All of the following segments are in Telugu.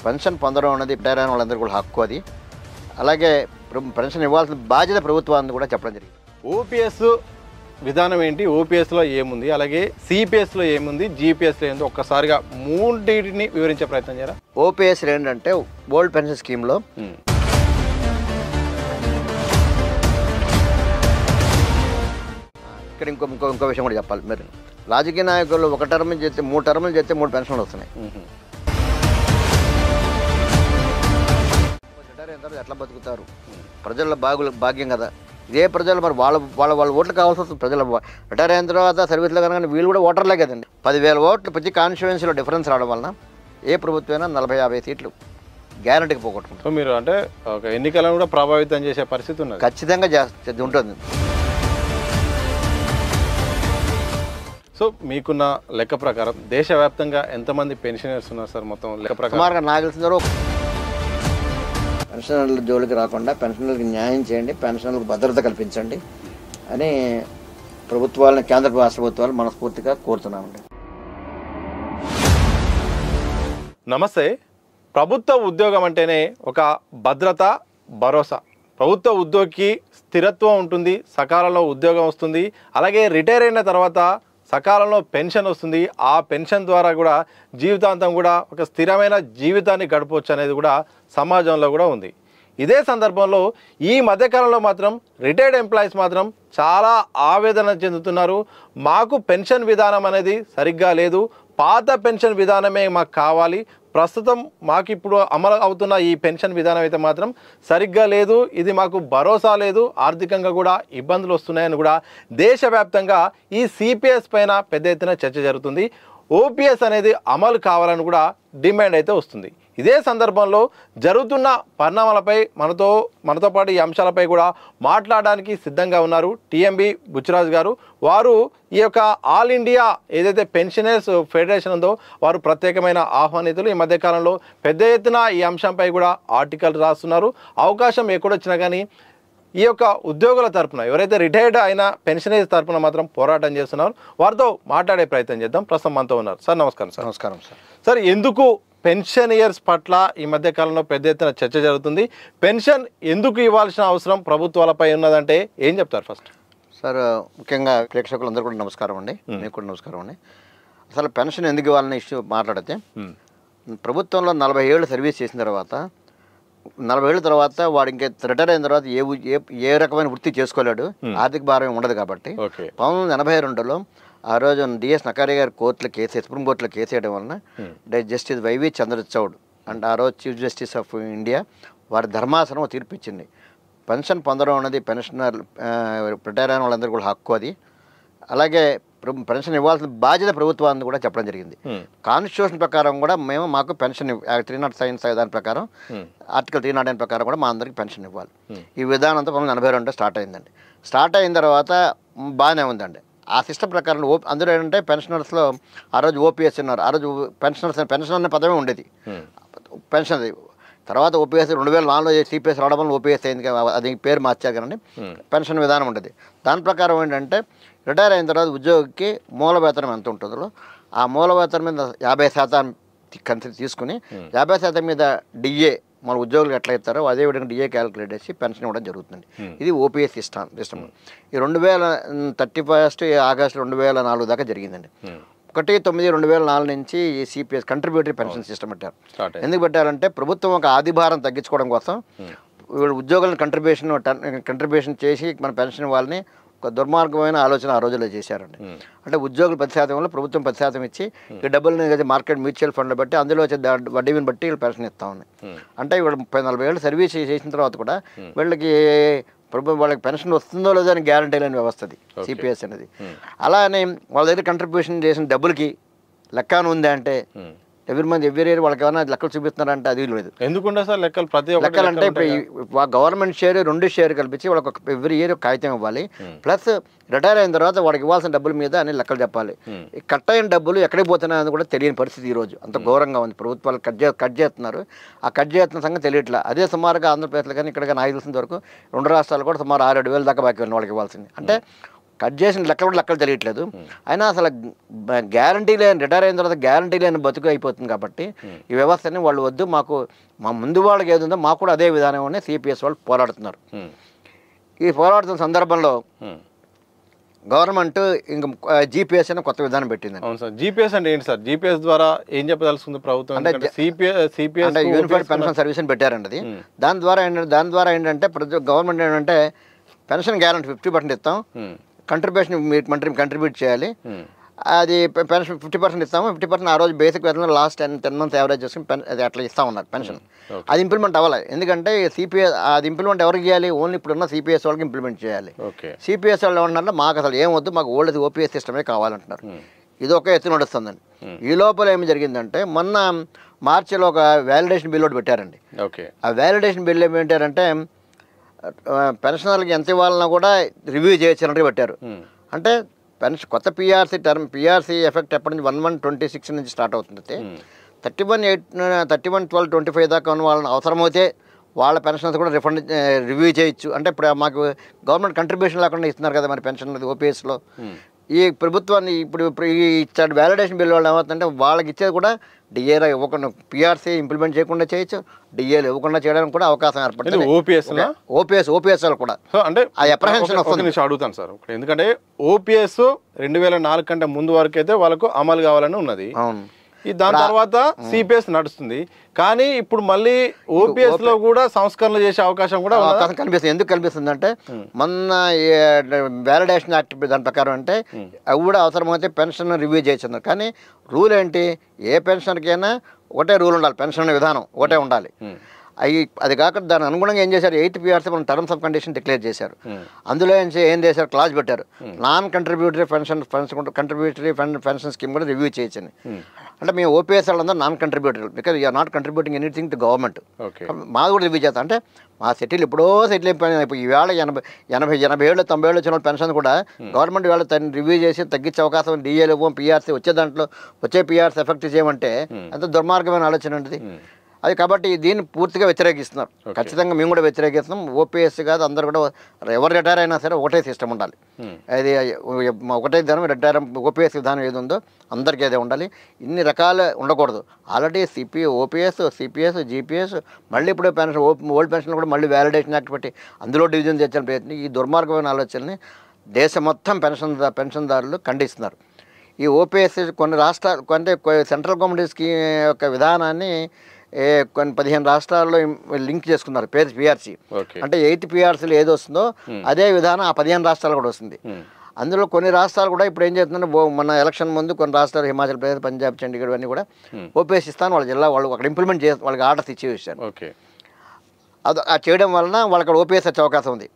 పెన్షన్ పొందడం అనేది రిటైర్ అయిన వాళ్ళందరూ కూడా హక్కు అది. అలాగే పెన్షన్ ఇవ్వాల్సిన బాధ్యత ప్రభుత్వాన్ని కూడా చెప్పడం జరిగింది. ఓపీఎస్ విధానం ఏంటి, ఓపీఎస్లో ఏముంది, అలాగే సిపిఎస్లో ఏముంది, జీపీఎస్లో ఏముంది, ఒక్కసారిగా మూడింటిని వివరించే ప్రయత్నం చేయరా? ఓపీఎస్ ఏంటంటే ఓల్డ్ పెన్షన్ స్కీమ్లో ఇక్కడ ఇంకో విషయం కూడా చెప్పాలి. మీరు రాజకీయ నాయకులు ఒక టర్మ్ చేస్తే 3 టర్ములు చేస్తే 3 పెన్షన్లు వస్తున్నాయి. రిటైర్ అయిన తర్వాత ఎట్లా బతుకుతారు? ప్రజల భాగ్యం కదా ఇదే. ప్రజలు మరి వాళ్ళ ఓట్లు కావాల్సి వస్తుంది. ప్రజల రిటైర్ అయిన తర్వాత సర్వీస్లో కనుక వీళ్ళు కూడా ఓటర్లే కదండి. 10,000 ఓట్లు ప్రతి కాన్స్టిట్యుయెన్సీలో డిఫరెన్స్ రావడం వలన ఏ ప్రభుత్వమైనా 40-50 సీట్లు గ్యారంటీకి పోగొట్టుకుంటారు. సో మీరు అంటే ఒక ఎన్నికలను కూడా ప్రభావితం చేసే పరిస్థితి ఉన్నది, ఖచ్చితంగా ఉంటుంది. సో మీకున్న లెక్క ప్రకారం దేశవ్యాప్తంగా ఎంతమంది పెన్షనర్స్ ఉన్నారు సార్? మొత్తం లెక్క ప్రకారం సుమారుగా నాకు తెలిసిన పెన్షనర్ల జోలికి రాకుండా పెన్షనర్లకు న్యాయం చేయండి, పెన్షనర్లకు భద్రత కల్పించండి అని ప్రభుత్వాలను, కేంద్ర రాష్ట్ర ప్రభుత్వాలు మనస్ఫూర్తిగా కోరుతున్నామండి. నమస్తే. ప్రభుత్వ ఉద్యోగం అంటేనే ఒక భద్రత, భరోసా. ప్రభుత్వ ఉద్యోగికి స్థిరత్వం ఉంటుంది, సకాలంలో ఉద్యోగం వస్తుంది, అలాగే రిటైర్ అయిన తర్వాత సకాలంలో పెన్షన్ వస్తుంది. ఆ పెన్షన్ ద్వారా కూడా జీవితాంతం కూడా ఒక స్థిరమైన జీవితాన్ని గడపవచ్చు అనేది కూడా సమాజంలో కూడా ఉంది. ఇదే సందర్భంలో ఈ మధ్యకాలంలో మాత్రం రిటైర్డ్ ఎంప్లాయీస్ మాత్రం చాలా ఆవేదన చెందుతున్నారు. మాకు పెన్షన్ విధానం అనేది సరిగ్గా లేదు, పాత పెన్షన్ విధానమే మాకు కావాలి, ప్రస్తుతం మాకు ఇప్పుడు అమలు అవుతున్న ఈ పెన్షన్ విధానం అయితే మాత్రం సరిగ్గా లేదు, ఇది మాకు భరోసా లేదు, ఆర్థికంగా కూడా ఇబ్బందులు వస్తున్నాయని కూడా దేశవ్యాప్తంగా ఈ సిపిఎస్ పైన పెద్ద ఎత్తున చర్చ జరుగుతుంది. ఓపీఎస్ అనేది అమలు కావాలని కూడా డిమాండ్ అయితే వస్తుంది. ఇదే సందర్భంలో జరుగుతున్న పరిణామాలపై మనతో పాటు ఈ అంశాలపై కూడా మాట్లాడడానికి సిద్ధంగా ఉన్నారు టీఎంబీ బుచ్చిరాజు గారు. వారు ఈ యొక్క ఆల్ ఇండియా ఏదైతే పెన్షనర్స్ ఫెడరేషన్ ఉందో వారు ప్రత్యేకమైన ఆహ్వానితులు. ఈ మధ్యకాలంలో పెద్ద ఎత్తున ఈ అంశంపై కూడా ఆర్టికల్ రాస్తున్నారు. అవకాశం ఎక్కడొచ్చినా కానీ ఈ యొక్క ఉద్యోగుల తరపున ఎవరైతే రిటైర్డ్ అయిన పెన్షనర్స్ తరపున మాత్రం పోరాటం చేస్తున్నారు. వారితో మాట్లాడే ప్రయత్నం చేద్దాం. ప్రస్తుతం మనతో ఉన్నారు సార్. నమస్కారం సార్. నమస్కారం సార్. సార్, ఎందుకు పెన్షనియర్స్ పట్ల ఈ మధ్యకాలంలో పెద్ద ఎత్తున చర్చ జరుగుతుంది? పెన్షన్ ఎందుకు ఇవ్వాల్సిన అవసరం ప్రభుత్వాలపై ఉన్నదంటే ఏం చెప్తారు ఫస్ట్? సార్, ముఖ్యంగా ప్రేక్షకులందరూ కూడా నమస్కారం అండి. మీకు కూడా నమస్కారం అండి. అసలు పెన్షన్ ఎందుకు ఇవ్వాలనే ఇష్యూ మాట్లాడితే, ప్రభుత్వంలో 40 ఏళ్ళు సర్వీస్ చేసిన తర్వాత 40 ఏళ్ళ తర్వాత వాడు ఇంకా రిటైర్ అయిన తర్వాత ఏ రకమైన వృత్తి చేసుకోలేడు, ఆర్థిక భారం ఉండదు. కాబట్టి 1982లో ఆ రోజు డిఎస్ నకారి గారి కోర్టులో కేసు, సుప్రీం కోర్టులో కేసు వేయడం వలన జస్టిస్ వైవి చంద్రచౌడ్ అండ్ ఆ రోజు చీఫ్ జస్టిస్ ఆఫ్ ఇండియా వారి ధర్మాసనం తీర్పు ఇచ్చింది. పెన్షన్ పొందడం అనేది పెన్షనర్ రిటైర్ అయిన వాళ్ళందరూ కూడా హక్కు అది. అలాగే పెన్షన్ ఇవ్వాల్సిన బాధ్యత ప్రభుత్వాన్ని కూడా చెప్పడం జరిగింది. కాన్స్టిట్యూషన్ ప్రకారం కూడా మాకు పెన్షన్ 309 దాని ప్రకారం ఆర్టికల్ 309 ప్రకారం కూడా మా అందరికి పెన్షన్ ఇవ్వాలి. ఈ విధానం అంతా 1982 స్టార్ట్ అయిందండి. స్టార్ట్ అయిన తర్వాత బాగానే ఉందండి. ఆ సిస్టమ్ ప్రకారం అందరూ ఏంటంటే పెన్షనర్స్లో ఆ రోజు ఓపీఎస్ ఉన్నారు. ఆ రోజు పెన్షన్ అనే పదమే ఉండేది. పెన్షన్ తర్వాత ఓపీఎస్ 2004లో సిపిఎస్ రావడం వల్ల ఓపీఎస్ అయింది. అది పేరు మార్చారు కానీ పెన్షన్ విధానం ఉండేది. దాని ప్రకారం ఏంటంటే రిటైర్ అయిన తర్వాత ఉద్యోగికి మూల వేతనం ఎంత ఉంటుందో ఆ మూల వేతనం మీద 50% తీసుకుని 50% మీద డిఏ మన ఉద్యోగులకు ఎట్లా ఇస్తారో అదేవిధంగా డిఏ క్యాలిక్యులేట్ చేసి పెన్షన్ ఇవ్వడం జరుగుతుంది. ఇది ఓపీఎస్ సిస్టమ్. ఈ 2031 ఆగస్టు 2004 దాకా జరిగిందండి. 1/9/2004 నుంచి ఈ సిపిఎస్ కంట్రిబ్యూటరీ పెన్షన్ సిస్టమ్ పెట్టారు. ఎందుకు పెట్టారంటే ప్రభుత్వం ఒక ఆదిభారం తగ్గించుకోవడం కోసం ఉద్యోగులను కంట్రిబ్యూషన్ చేసి మన పెన్షన్ ఇవ్వాలని ఒక దుర్మార్గమైన ఆలోచన ఆ రోజుల్లో చేశారండి. అంటే ఉద్యోగులు 10% వల్ల ప్రభుత్వం 10% ఇచ్చి ఈ డబ్బుల్ని మార్కెట్ మ్యూచువల్ ఫండ్లో బట్టి అందులో వచ్చే వడ్డీని బట్టి వీళ్ళు పెన్షన్ ఇస్తా ఉన్నాయి. అంటే వీళ్ళు 30-40 ఏళ్ళు సర్వీస్ చేసిన తర్వాత కూడా వీళ్ళకి ప్రభుత్వం వాళ్ళకి పెన్షన్ వస్తుందో లేదో అని గ్యారంటీ లేని వ్యవస్థది సిపిఎస్ అనేది. అలానే వాళ్ళ దగ్గర కంట్రిబ్యూషన్ చేసిన డబ్బులకి లెక్క ఉందా అంటే ఎవ్రీ ఇయర్ వాళ్ళకి ఏమైనా లెక్కలు చూపిస్తున్నారంటే అది లేదు. ఎందుకుంటే సార్ లెక్కలు లెక్కలు అంటే ఇప్పుడు గవర్నమెంట్ షేర్ 2 షేర్ కల్పించి వాళ్ళకి ఎవ్రీ ఇయర్ కాగితం ఇవ్వాలి. ప్లస్ రిటైర్ అయిన తర్వాత వాడికి ఇవ్వాల్సిన డబ్బుల మీద అన్ని లెక్కలు చెప్పాలి. కట్ అయిన డబ్బులు ఎక్కడికి పోతున్నాయని కూడా తెలియని పరిస్థితి ఈరోజు అంత ఘోరంగా ఉంది. ప్రభుత్వాలు కట్ చేస్తున్నారు. ఆ కట్ చేస్తున్న సంగతి తెలియట్లా. అదే సుమారుగా ఆంధ్రప్రదేశ్లో కానీ ఇక్కడ నాకు తెలిసినంత వరకు 2 రాష్ట్రాలు కూడా సుమారు 6-7 వేల దాకా బాకీ వాళ్ళకి ఇవ్వాల్సింది. అంటే కట్ చేసిన లెక్కలు కూడా లెక్కలు తెలియట్లేదు. అయినా అసలు గ్యారంటీ లేని రిటైర్ అయిన తర్వాత గ్యారంటీ లేని బతుకు అయిపోతుంది. కాబట్టి ఈ వ్యవస్థని వాళ్ళు వద్దు, మాకు మా ముందు వాళ్ళకి ఏది ఉందో మాకు కూడా అదే విధానం అని సిపిఎస్ వాళ్ళు పోరాడుతున్నారు. ఈ పోరాడుతున్న సందర్భంలో గవర్నమెంట్ ఇంకా జీపీఎస్ అని కొత్త విధానం పెట్టింది. అవును సార్, జీపీఎస్ అంటే ఏంటి సార్? జీపీఎస్ ద్వారా ఏం చెప్పదలుచుకుంది ప్రభుత్వం? అంటే సిపిఎస్ అంటే యూనిఫైడ్ పెన్షన్ సర్వీస్ అని పెట్టారండి. అది దాని ద్వారా ఏంటంటే గవర్నమెంట్ ఏంటంటే పెన్షన్ గ్యారంటీ 50% ఇస్తాం, కంట్రిబ్యూషన్ మీరు కంట్రిబ్యూట్ చేయాలి. అది పెన్షన్ 50% ఇస్తాము, 50% ఆ రోజు బేసిక్ వేతనం లాస్ట్ 10 months యావరేజ్ చేసుకుని అది అట్లా ఇస్తా ఉన్నారు పెన్షన్. అది ఇంప్లిమెంట్ అవ్వాలి. ఎందుకంటే సిపిఎస్ అది ఇంప్లిమెంట్ ఎవరికి చేయాలి? ఓన్లీ ఇప్పుడున్న సిపిఎస్ వాళ్ళకి ఇంప్లిమెంట్ చేయాలి. సిపిఎస్ వాళ్ళు ఏమన్నా మాకు అసలు ఏం వద్దు, మాకు ఓల్డ్ ఓపీఎస్ సిస్టమే కావాలంటున్నారు. ఇది ఒక ఎత్తు నడుస్తుందండి. ఈ లోపల ఏమి జరిగిందంటే మొన్న మార్చిలో ఒక వ్యాలిడేషన్ బిల్ ఒకటి పెట్టారండి. ఆ వ్యాలిడేషన్ బిల్ ఏమి పెట్టారంటే పెన్షనర్లకి ఎంత ఇవ్వాలన్నా కూడా రివ్యూ చేయొచ్చు పెట్టారు. అంటే పెన్షన్ కొత్త పిఆర్సీ ఎఫెక్ట్ ఎప్పటి నుంచి 1/1/26 నుంచి స్టార్ట్ అవుతుంది. 31/12/25 దాకా ఉన్న వాళ్ళని అవసరమైతే వాళ్ళ పెన్షన్స్ కూడా రివ్యూ చేయొచ్చు. అంటే ఇప్పుడు మాకు గవర్నమెంట్ కంట్రిబ్యూషన్ లేకుండా ఇస్తున్నారు కదా మరి పెన్షన్ ఓపీఎస్లో. ఈ ప్రభుత్వాన్ని ఇప్పుడు ఈ ఇచ్చాడు వ్యాలిడేషన్ బిల్ వాళ్ళు ఏమవుతుందంటే వాళ్ళకి ఇచ్చేది కూడా డిఏలో ఇవ్వకుండా పిఆర్సీ ఇంప్లిమెంట్ చేయకుండా చేయొచ్చు, డిఏలు ఇవ్వకుండా చేయడానికి కూడా అవకాశం ఏర్పడుతుంది. ఓపీఎస్ వాళ్ళు కూడా అంటే ఆ అప్రహెన్షన్ వస్తుంది. అడుగుతాను సార్, ఎందుకంటే ఓపీఎస్ 2004 కంటే ముందు వరకు అయితే వాళ్ళకు అమలు కావాలని ఉన్నది. అవును, దాని తర్వాత సిపిఎస్ నడుస్తుంది. కానీ ఇప్పుడు మళ్ళీ ఓపీఎస్ లో కూడా సంస్కరణలు చేసే అవకాశం కూడా కనిపిస్తుంది. ఎందుకు కనిపిస్తుంది అంటే మొన్న వ్యాలిడేషన్ యాక్ట్ దాని ప్రకారం అంటే అవి కూడా అవసరమైతే పెన్షన్ రివ్యూ చేస్తున్నారు. కానీ రూల్ ఏంటి? ఏ పెన్షన్కైనా ఒకటే రూల్ ఉండాలి, పెన్షన్ విధానం ఒకటే ఉండాలి. అది కాక దాని అనుగుణంగా ఏం చేశారు? 8th PRC మనం టర్మ్స్ ఆఫ్ కండిషన్ డిక్లేర్ చేశారు. అందులో ఏం చేశారు? క్లాజ్ పెట్టారు, non contributory contributory pension scheme కూడా రివ్యూ చేయొచ్చని. అంటే మేము ఓపీఎస్ వాళ్ళందరూ non contributory, because you're not contributing anything to government. మాది కూడా రివ్యూ చేస్తాం. అంటే మా సెటిల్ ఎప్పుడో సెటిల్ అయిపోయినా ఇప్పుడు ఈవేళ 80 ఏళ్ళు 90 ఏళ్ళు వచ్చిన పెన్షన్ కూడా గవర్నమెంట్ వేళ రివ్యూ చేసి తగ్గించే అవకాశం, డిఏలు ఇవ్వం, పిఆర్సీ వచ్చే దాంట్లో వచ్చే పిఆర్సీ ఎఫెక్ట్ చేయమంటే అంత దుర్మార్గమైన ఆలోచన అండి అది. కాబట్టి దీన్ని పూర్తిగా వ్యతిరేకిస్తున్నారు. ఖచ్చితంగా మేము కూడా వ్యతిరేకిస్తున్నాం. ఓపీఎస్ కాదు, అందరు కూడా ఎవరు రిటైర్ అయినా సరే ఒకటే సిస్టమ్ ఉండాలి. అది ఒకటే విధానం రిటైర్ ఓపీఎస్ విధానం ఏది ఉందో అందరికీ అదే ఉండాలి. ఇన్ని రకాలు ఉండకూడదు. ఆల్రెడీ ఓపీఎస్, సిపిఎస్, జీపీఎస్, మళ్ళీ ఇప్పుడు పెన్షన్ ఓల్డ్ పెన్షన్ కూడా మళ్ళీ వ్యాలిడేషన్ యాక్ట్ పెట్టి అందులో డివిజన్ తెచ్చిన ప్రయత్నం, ఈ దుర్మార్గమైన ఆలోచనని దేశం మొత్తం పెన్షన్దారులు ఖండిస్తున్నారు. ఈ ఓపీఎస్ కొన్ని రాష్ట్రాలు సెంట్రల్ గవర్నమెంట్ స్కీమ్ యొక్క విధానాన్ని కొన్ని 15 రాష్ట్రాల్లో లింక్ చేసుకున్నారు పిఆర్సీ. అంటే 8th PRCలో ఏది వస్తుందో అదే విధానం ఆ 15 రాష్ట్రాలు కూడా వస్తుంది. అందులో కొన్ని రాష్ట్రాలు కూడా ఇప్పుడు ఏం చేస్తుందంటే మన ఎలక్షన్ ముందు కొన్ని రాష్ట్రాలు హిమాచల్ ప్రదేశ్, పంజాబ్, చండీగఢ్ అన్నీ కూడా ఓపీఎస్ ఇస్తాను వాళ్ళ జిల్లా వాళ్ళు అక్కడ ఇంప్లిమెంట్ చేసి వాళ్ళకి ఆర్డర్స్ ఇచ్చేసారు. అది చేయడం వలన వాళ్ళకి అక్కడ ఓపీఎస్ వచ్చే అవకాశం ఉంది.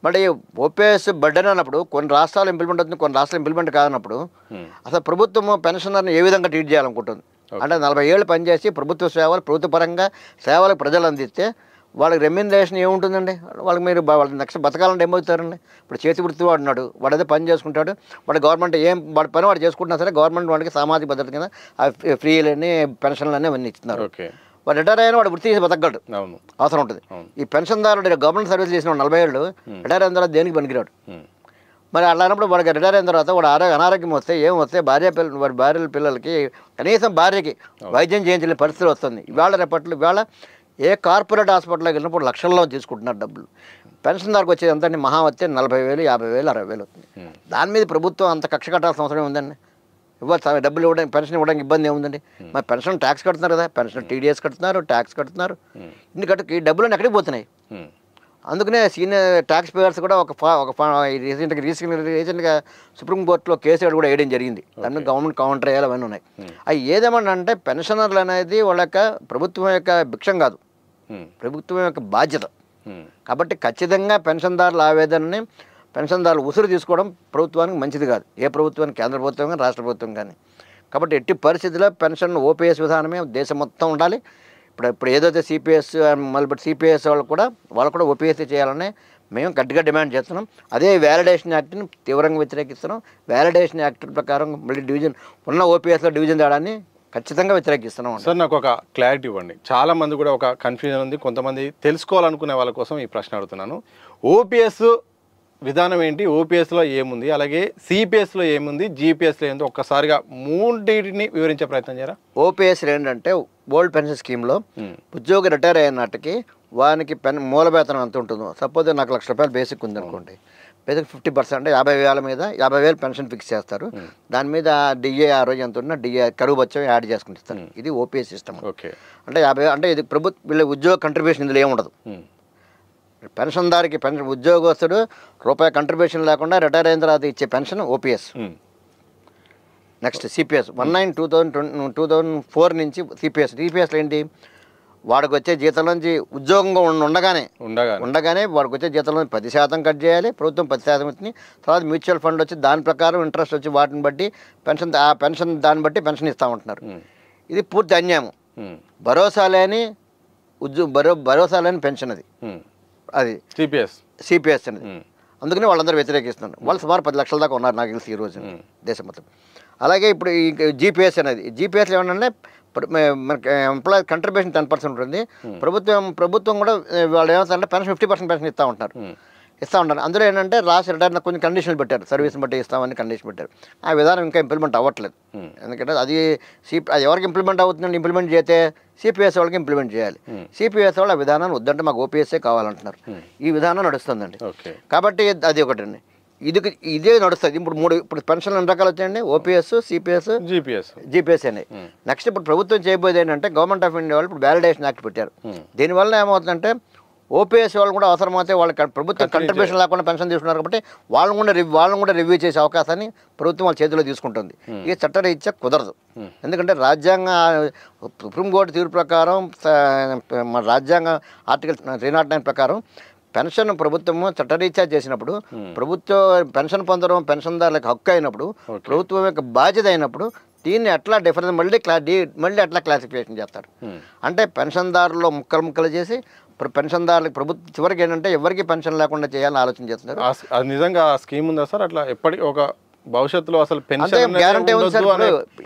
మరి ఓపీఎస్ బర్డెన్ అన్నప్పుడు కొన్ని రాష్ట్రాలు ఇంప్లిమెంట్ అవుతుంది, కొన్ని రాష్ట్రాలు ఇంప్లిమెంట్ కాదన్నప్పుడు అసలు ప్రభుత్వం పెన్షనర్ని ఏ విధంగా ట్రీట్ చేయాలనుకుంటుంది? అంటే 40 ఏళ్ళు పనిచేసి ప్రభుత్వ పరంగా సేవలకు ప్రజలు అందిస్తే వాళ్ళకి రెమ్యునరేషన్ ఏముంటుందండి? వాళ్ళకి మీరు వాళ్ళ నెక్స్ట్ బతకాలంటే ఏమవుతారండి? ఇప్పుడు చేతి వృత్తి వాడు ఉన్నాడు, వాడు అదే పని చేసుకుంటాడు, వాడు గవర్నమెంట్ వాడి పని వాడు చేసుకుంటున్నా సరే గవర్నమెంట్ వాడికి సామాజిక భద్రత కింద ఫ్రీలని పెన్షన్లన్నీ అవన్నీ ఇస్తున్నారు. వాడు రిటైర్ అయినా వాడు వృత్తి చేసి బతకగలడు, అవసరం ఉంటుంది. ఈ పెన్షన్దారుడు గవర్నమెంట్ సర్వీస్ చేసిన 40 ఏళ్ళు రిటైర్ అయిన తర్వాత దేనికి పనికిరాడు. మరి అలా అన్నప్పుడు వాడికి రిటైర్ అయిన తర్వాత వాడు అనారోగ్యం వస్తే వాడి భార్యల పిల్లలకి కనీసం భార్యకి వైద్యం చేయించలేని పరిస్థితులు వస్తుంది. ఇవాళ ఏ కార్పొరేట్ హాస్పిటల్కి వెళ్ళినప్పుడు లక్షల్లో తీసుకుంటున్నారు డబ్బులు. పెన్షన్దారికి వచ్చేది ఎంత? మహా వస్తే 40,000, 50,000, 60,000 అవుతుంది. దాని మీద ప్రభుత్వం అంత కక్ష కట్టాల్సిన అవసరం ఉందండి? డబ్బులు ఇవ్వడానికి, పెన్షన్ ఇవ్వడానికి ఇబ్బంది ఏముందండి? మరి పెన్షన్ ట్యాక్స్ కడుతున్నారు కదా, పెన్షన్ టీడీఎస్ కడుతున్నారు, ట్యాక్స్ కడుతున్నారు. ఈ డబ్బులు ఎక్కడికి పోతున్నాయి? అందుకనే సీనియర్ ట్యాక్స్ పేయర్స్ కూడా రీసెంట్గా సుప్రీంకోర్టులో కేసు కూడా వేయడం జరిగింది. దాన్ని గవర్నమెంట్ కౌంటర్ వేయాలి, అవన్నీ ఉన్నాయి. అవి ఏదేమన్నా అంటే పెన్షనర్లు అనేది వాళ్ళ యొక్క ప్రభుత్వం యొక్క భిక్షం కాదు, ప్రభుత్వం యొక్క బాధ్యత. కాబట్టి ఖచ్చితంగా పెన్షన్దారుల ఆవేదనని పెన్షన్దారులు ఉసురు తీసుకోవడం ప్రభుత్వానికి మంచిది కాదు, ఏ ప్రభుత్వానికి, కేంద్ర ప్రభుత్వం కానీ రాష్ట్ర ప్రభుత్వం కానీ. కాబట్టి ఎట్టి పరిస్థితుల్లో పెన్షన్ ఓపీఎస్ విధానమే దేశం మొత్తం ఉండాలి. ఇప్పుడు ఏదైతే సిపిఎస్ మళ్ళీ సిపిఎస్ వాళ్ళు కూడా ఓపీఎస్ చేయాలని మేము గట్టిగా డిమాండ్ చేస్తున్నాం. అదే వ్యాలిడేషన్ యాక్ట్ని తీవ్రంగా వ్యతిరేకిస్తున్నాం. వ్యాలిడేషన్ యాక్ట్ ప్రకారం మళ్ళీ డివిజన్ ఉన్న ఓపీఎస్లో డివిజన్ తేడాన్ని ఖచ్చితంగా వ్యతిరేకిస్తున్నాం. సార్, నాకు ఒక క్లారిటీ ఇవ్వండి. చాలా మంది కూడా ఒక కన్ఫ్యూజన్ ఉంది, కొంతమంది తెలుసుకోవాలనుకునే వాళ్ళ కోసం ఈ ప్రశ్న అడుగుతున్నాను. ఓపీఎస్ విధానం ఏంటి, ఓపీఎస్లో ఏముంది, అలాగే సిపిఎస్లో ఏముంది, జీపీఎస్లో ఏముంది, ఒక్కసారిగా మూడింటిని వివరించే ప్రయత్నం చేయరా? ఓపీఎస్లు ఏంటంటే ఓల్డ్ పెన్షన్ స్కీమ్లో ఉద్యోగి రిటైర్ అయిన నాటికి వానికి మూల వేతనం ఎంత ఉంటుందో, సపోజ్ నాకు ₹1,00,000 బేసిక్ ఉందనుకోండి, బేసిక్ 50% అంటే 50,000 మీద 50,000 పెన్షన్ ఫిక్స్ చేస్తారు. దాని మీద డిఏ ఆ రోజు ఎంత ఉన్నా డిఏ కరువు బచ్చం యాడ్ చేసుకుని ఇస్తారు. ఇది ఓపీఎస్ సిస్టమ్. ఓకే, అంటే 50 అంటే ఇది వీళ్ళ ఉద్యోగ కంట్రిబ్యూషన్ ఇందులో ఏముండదు. పెన్షన్దారికి ఉద్యోగస్తుడు రూపాయి కంట్రిబ్యూషన్ లేకుండా రిటైర్ అయిన తర్వాత ఇచ్చే పెన్షన్ ఓపీఎస్. నెక్స్ట్ సిపిఎస్ 2004 నుంచి సిపిఎస్. సిపిఎస్లో ఏంటి, వాడికి వచ్చే జీతం నుంచి ఉద్యోగంగా ఉండగానే వాడికి వచ్చే జీతంలో 10% కట్ చేయాలి, ప్రభుత్వం 10% ఇచ్చింది. తర్వాత మ్యూచువల్ ఫండ్ వచ్చి దాని ప్రకారం ఇంట్రెస్ట్ వచ్చి వాటిని బట్టి పెన్షన్ దాన్ని బట్టి పెన్షన్ ఇస్తూ ఉంటున్నారు. ఇది పూర్తి అన్యాయం. భరోసా లేని భరోసా లేని పెన్షన్ అది సిపిఎస్ అనేది. అందుకని వాళ్ళందరూ వ్యతిరేకిస్తున్నారు. వాళ్ళు సుమారు 10 లక్షల దాకా ఉన్నారు నాకు తెలిసి ఈ రోజు దేశం మొత్తం. అలాగే ఇప్పుడు ఈ జీపీఎస్ అనేది, జీపీఎస్లో ఏమన్నా మనకి ఎంప్లాయీ కంట్రిబ్యూషన్ 10% ఉంటుంది. ప్రభుత్వం కూడా వాళ్ళు ఏమవుతారంటే పెన్షన్ 50% పెన్షన్ ఇస్తూ ఉంటారు. అందులో ఏంటంటే రాష్ట్ర రిటైర్మెంట్ కొన్ని కండిషన్లు పెట్టారు, సర్వీస్ని బట్టి ఇస్తామని కండిషన్ పెట్టారు. ఆ విధానం ఇంకా ఇంప్లిమెంట్ అవ్వట్లేదు. ఎందుకంటే అది ఎవరికి ఇంప్లిమెంట్ అవుతుందండి, ఇంప్లిమెంట్ చేస్తే సిపిఎస్ వాళ్ళకి ఇంప్లిమెంట్ చేయాలి. సిపిఎస్ వాళ్ళు ఆ విధానాన్ని వద్దంటే మాకు ఓపీఎస్ఏ కావాలంటున్నారు. ఈ విధానం నడుస్తుందండి. కాబట్టి అది ఒకటండి, ఇదే నడుస్తుంది. ఇప్పుడు పెన్షన్లు 2 రకాలు వచ్చాయండి, ఓపీఎస్, సిపిఎస్, జీపీఎస్ అని. నెక్స్ట్ ఇప్పుడు ప్రభుత్వం చేయబోయేది ఏంటంటే గవర్నమెంట్ ఆఫ్ ఇండియా వాళ్ళు ఇప్పుడు వ్యాలిడేషన్ యాక్ట్ పెట్టారు. దీనివల్ల ఏమవుతుందంటే ఓపీఎస్ వాళ్ళు కూడా అవసరమైతే వాళ్ళకి ప్రభుత్వం కంట్రిబ్యూషన్ లేకుండా పెన్షన్ తీసుకున్నారు కాబట్టి వాళ్ళని కూడా రివ్యూ చేసే అవకాశాన్ని ప్రభుత్వం వాళ్ళ చేతిలో తీసుకుంటుంది. ఈ చట్టరీత్యా కుదరదు. ఎందుకంటే సుప్రీంకోర్టు తీర్పు ప్రకారం మన రాజ్యాంగ ఆర్టికల్ 309 ప్రకారం పెన్షన్ ప్రభుత్వము చట్టరీత్యా చేసినప్పుడు, పెన్షన్ పొందడం పెన్షన్దారులకు హక్కు అయినప్పుడు, ప్రభుత్వం యొక్క బాధ్యత అయినప్పుడు దీన్ని ఎట్లా డిఫరెన్స్ మళ్ళీ ఎట్లా క్లాసిఫికేషన్ చేస్తారు అంటే పెన్షన్దారుల్లో ముక్కలు చేసి పెన్షన్దారులకు ప్రభుత్వం చివరికి ఏంటంటే ఎవరికి పెన్షన్ లేకుండా చేయాలని ఆలోచన చేస్తున్నారు. అది నిజంగా స్కీమ్ ఉందా సార్? అట్లా ఎప్పటికీ ఒక భవిష్యత్తులో అసలు పెన్షన్ గ్యారంటీ ఉంది సార్.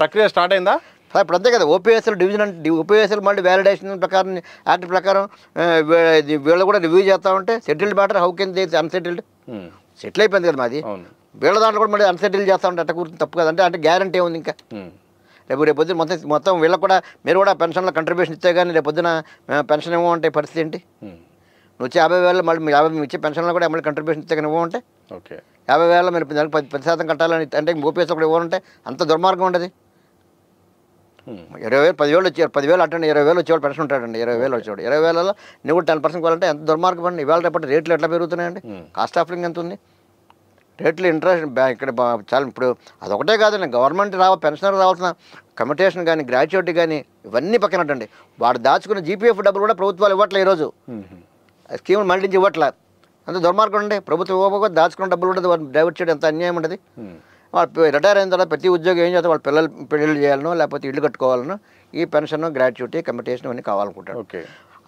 ప్రక్రియ స్టార్ట్ అయిందా సార్? ఇప్పుడు అంతే కదా, ఓపీఎస్ఎల్ డివిజన్ అంటే ఓపీఎస్ఎల్ మళ్ళీ వ్యాలిడేషన్ ప్రకారం యాక్ట్ ప్రకారం వీళ్ళు కూడా రివ్యూ చేస్తూ ఉంటే settled matter how can they unsettled settle అయిపోయింది కదా మాది. వీళ్ళ దాంట్లో కూడా మళ్ళీ అన్సెటిల్ చేస్తూ ఉంటే అట్ట కూర్చొని తప్పు కదా. అంటే గ్యారంటీ ఉంది ఇంకా రేపొద్దున మొత్తం వీళ్ళకి కూడా మీరు కూడా పెన్షన్లో కంట్రిబ్యూషన్ ఇస్తే కానీ రేపొద్దున పెన్షన్ ఇవ్వమంటే పరిస్థితి ఏంటి? నువ్వు వచ్చి 50,000 మళ్ళీ 50 ఇచ్చే పెన్షన్లో కూడా మళ్ళీ కంట్రిబ్యూషన్ ఇస్తే కానీ ఇవ్వమంటే 50,000 మీరు 10% కట్టాలని అంటే ఓపీఎస్ కూడా ఇవ్వాలంటే అంత దుర్మార్గం ఉండదు. 20,000 10,000 వచ్చారు, 10,000 అట్టండి 20,000 వచ్చేవాళ్ళు పెన్షన్ ఉంటాడండి, 20,000 వచ్చేవాడు 20,000లో నువ్వు 10% కావాలంటే ఎంత దుర్మార్గం అండి. ఇవాళ రేపటి రేట్లు ఎట్లా పెరుగుతున్నాయండి, కాస్ట్ ఆఫ్ లివింగ్ ఎంత ఉంది, రేట్లు ఇంట్రెస్ట్ ఇక్కడ చాలా. ఇప్పుడు అదొకటే కాదండి, గవర్నమెంట్ పెన్షనర్ రావాల్సిన కమిటేషన్ కానీ గ్రాట్యుటీ కానీ ఇవన్నీ పక్కనట్టండి. వాడు దాచుకున్న జీపీఎఫ్ డబ్బులు కూడా ప్రభుత్వాలు ఇవ్వట్లేదు ఈరోజు, స్కీములు మళ్ళీ నుంచి ఇవ్వట్లేదు. అంత దుర్మార్గం అండి. ప్రభుత్వం ఇవ్వకపోతే దాచుకున్న డబ్బులు ఉంటుంది వాడు డైవర్ట్ చేయడం ఎంత అన్యాయం ఉంటుంది. వాళ్ళు రిటైర్ అయిన తర్వాత ప్రతి ఉద్యోగం ఏం చేస్తే వాళ్ళ పెళ్ళిళ్ళు చేయాలనో లేకపోతే ఇల్లు కట్టుకోవాలనో ఈ పెన్షన్ గ్రాట్యుటీ కమిటేషన్ అన్నీ కావాలనుకుంటాడు.